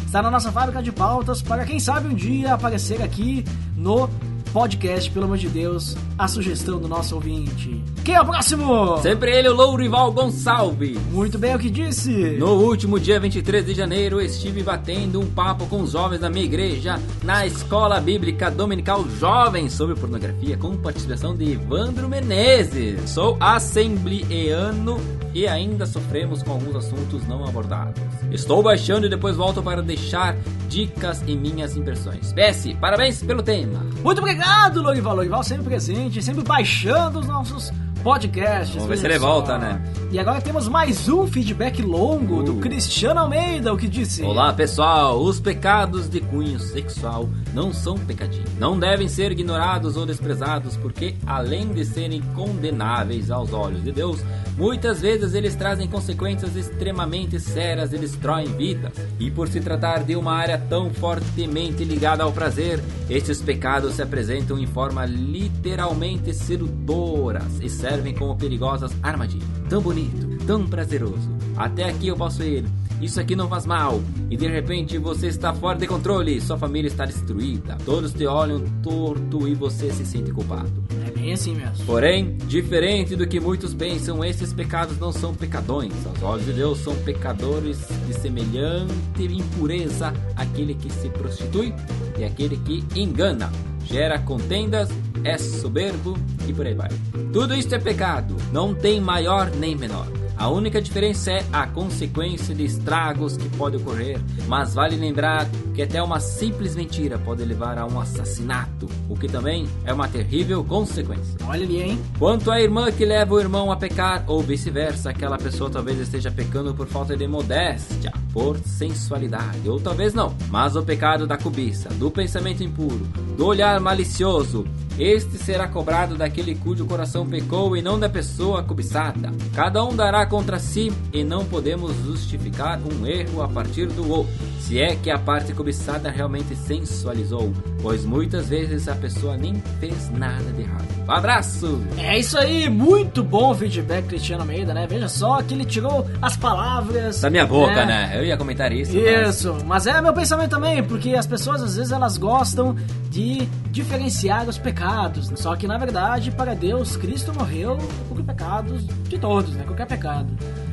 H: Está na nossa fábrica de pautas para, quem sabe, um dia aparecer aqui no podcast, pelo amor de Deus, a sugestão do nosso ouvinte. Quem é o próximo?
G: Sempre ele, o Lourival Gonçalves.
H: Muito bem, o que disse?
G: No último dia 23 de janeiro, estive batendo um papo com os jovens da minha igreja na Escola Bíblica Dominical Jovem sobre pornografia, com participação de Evandro Menezes. Sou assembleano e ainda sofremos com alguns assuntos não abordados. Estou baixando e depois volto para deixar dicas e minhas impressões. PS, parabéns pelo tema.
H: Muito obrigado, Lourival. Lourival sempre presente, sempre baixando os nossos podcasts.
G: Vamos ver se ele volta, né?
H: E agora temos mais um feedback longo do Cristiano Almeida, o que disse?
G: Olá, pessoal. Os pecados de cunho sexual não são pecadinhos. Não devem ser ignorados ou desprezados, porque além de serem condenáveis aos olhos de Deus, muitas vezes eles trazem consequências extremamente sérias e destroem vidas. E por se tratar de uma área tão fortemente ligada ao prazer, estes pecados se apresentam em forma literalmente sedutoras e servem como perigosas armadilhas. Tão bonito, tão prazeroso. Até aqui eu posso ir. Isso aqui não faz mal. E de repente você está fora de controle. Sua família está destruída. Todos te olham torto e você se sente culpado.
H: É bem assim mesmo.
G: Porém, diferente do que muitos pensam, esses pecados não são pecadões. Aos olhos de Deus são pecadores de semelhante impureza. Aquele que se prostitui e aquele que engana. Gera contendas, é soberbo e por aí vai. Tudo isso é pecado. Não tem maior nem menor. A única diferença é a consequência de estragos que pode ocorrer, mas vale lembrar que até uma simples mentira pode levar a um assassinato, o que também é uma terrível consequência.
H: Olha ali, hein?
G: Quanto à irmã que leva o irmão a pecar, ou vice-versa, aquela pessoa talvez esteja pecando por falta de modéstia, por sensualidade, ou talvez não, mas o pecado da cobiça, do pensamento impuro, do olhar malicioso, este será cobrado daquele cujo coração pecou e não da pessoa cobiçada. Cada um dará contra si e não podemos justificar um erro a partir do outro, se é que a parte cobiçada realmente sensualizou, pois muitas vezes a pessoa nem fez nada de errado. Um abraço!
H: É isso aí, muito bom o feedback, Cristiano Almeida, né? Veja só que ele tirou as palavras
G: Da minha boca, né? Eu ia comentar isso.
H: Isso, mas é meu pensamento também, porque as pessoas às vezes elas gostam de diferenciar os pecados, só que na verdade para Deus Cristo morreu por pecados de todos, né? Qualquer pecado.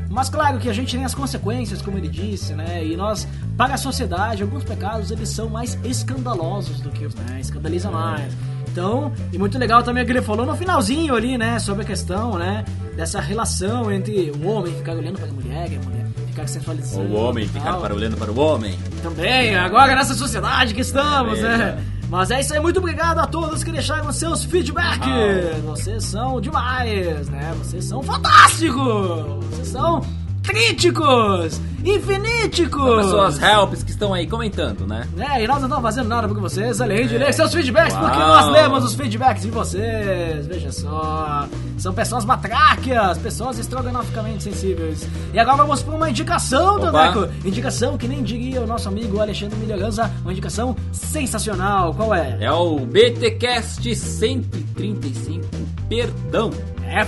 H: Mas claro que a gente tem as consequências, como ele disse, né? E nós, para a sociedade, alguns pecados eles são mais escandalosos do que outros, né? Escandaliza mais. Então, e muito legal também o que ele falou no finalzinho ali, né? Sobre a questão, né? Dessa relação entre o homem ficar olhando para a mulher e a mulher ficar sensualizando.
G: O homem ficar olhando para o homem.
H: Também, agora nessa sociedade que estamos, né? Mas é isso aí, muito obrigado a todos que deixaram seus feedbacks. Vocês são demais, né? Vocês são fantásticos. Vocês são críticos, infiníticos.
G: São pessoas helps que estão aí comentando, né?
H: E nós não estamos fazendo nada por vocês, além de ler seus feedbacks, porque nós lemos os feedbacks de vocês. Veja só, são pessoas batráquias, pessoas estrogonoficamente sensíveis. E agora vamos para uma indicação, Dandeco. Indicação que nem diria o nosso amigo Alexandre Melhoranza, uma indicação sensacional. Qual é?
G: É o BTcast 135, Perdão.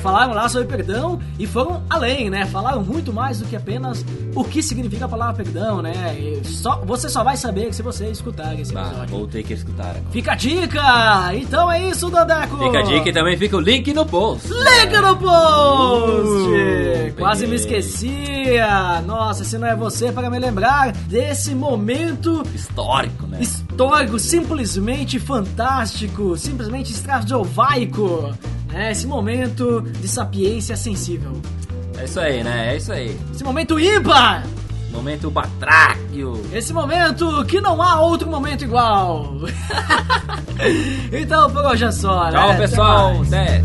H: Falaram lá sobre perdão e foram além, né? Falaram muito mais do que apenas o que significa a palavra perdão, né? E você só vai saber se você escutar esse episódio.
G: Vou ter que escutar agora.
H: Fica a dica! Então é isso, Dandeco!
G: Fica a dica e também fica o link no post.
H: Link no post! Quase me esquecia! Nossa, se não é você para me lembrar desse momento
G: histórico, né?
H: Histórico, simplesmente fantástico, simplesmente estradovaico. Esse momento de sapiência sensível.
G: É isso aí, né? É isso aí.
H: Esse momento ímpar.
G: Momento batráquio.
H: Esse momento que não há outro momento igual. Então, por hoje é só, né?
G: Tchau, pessoal. Até.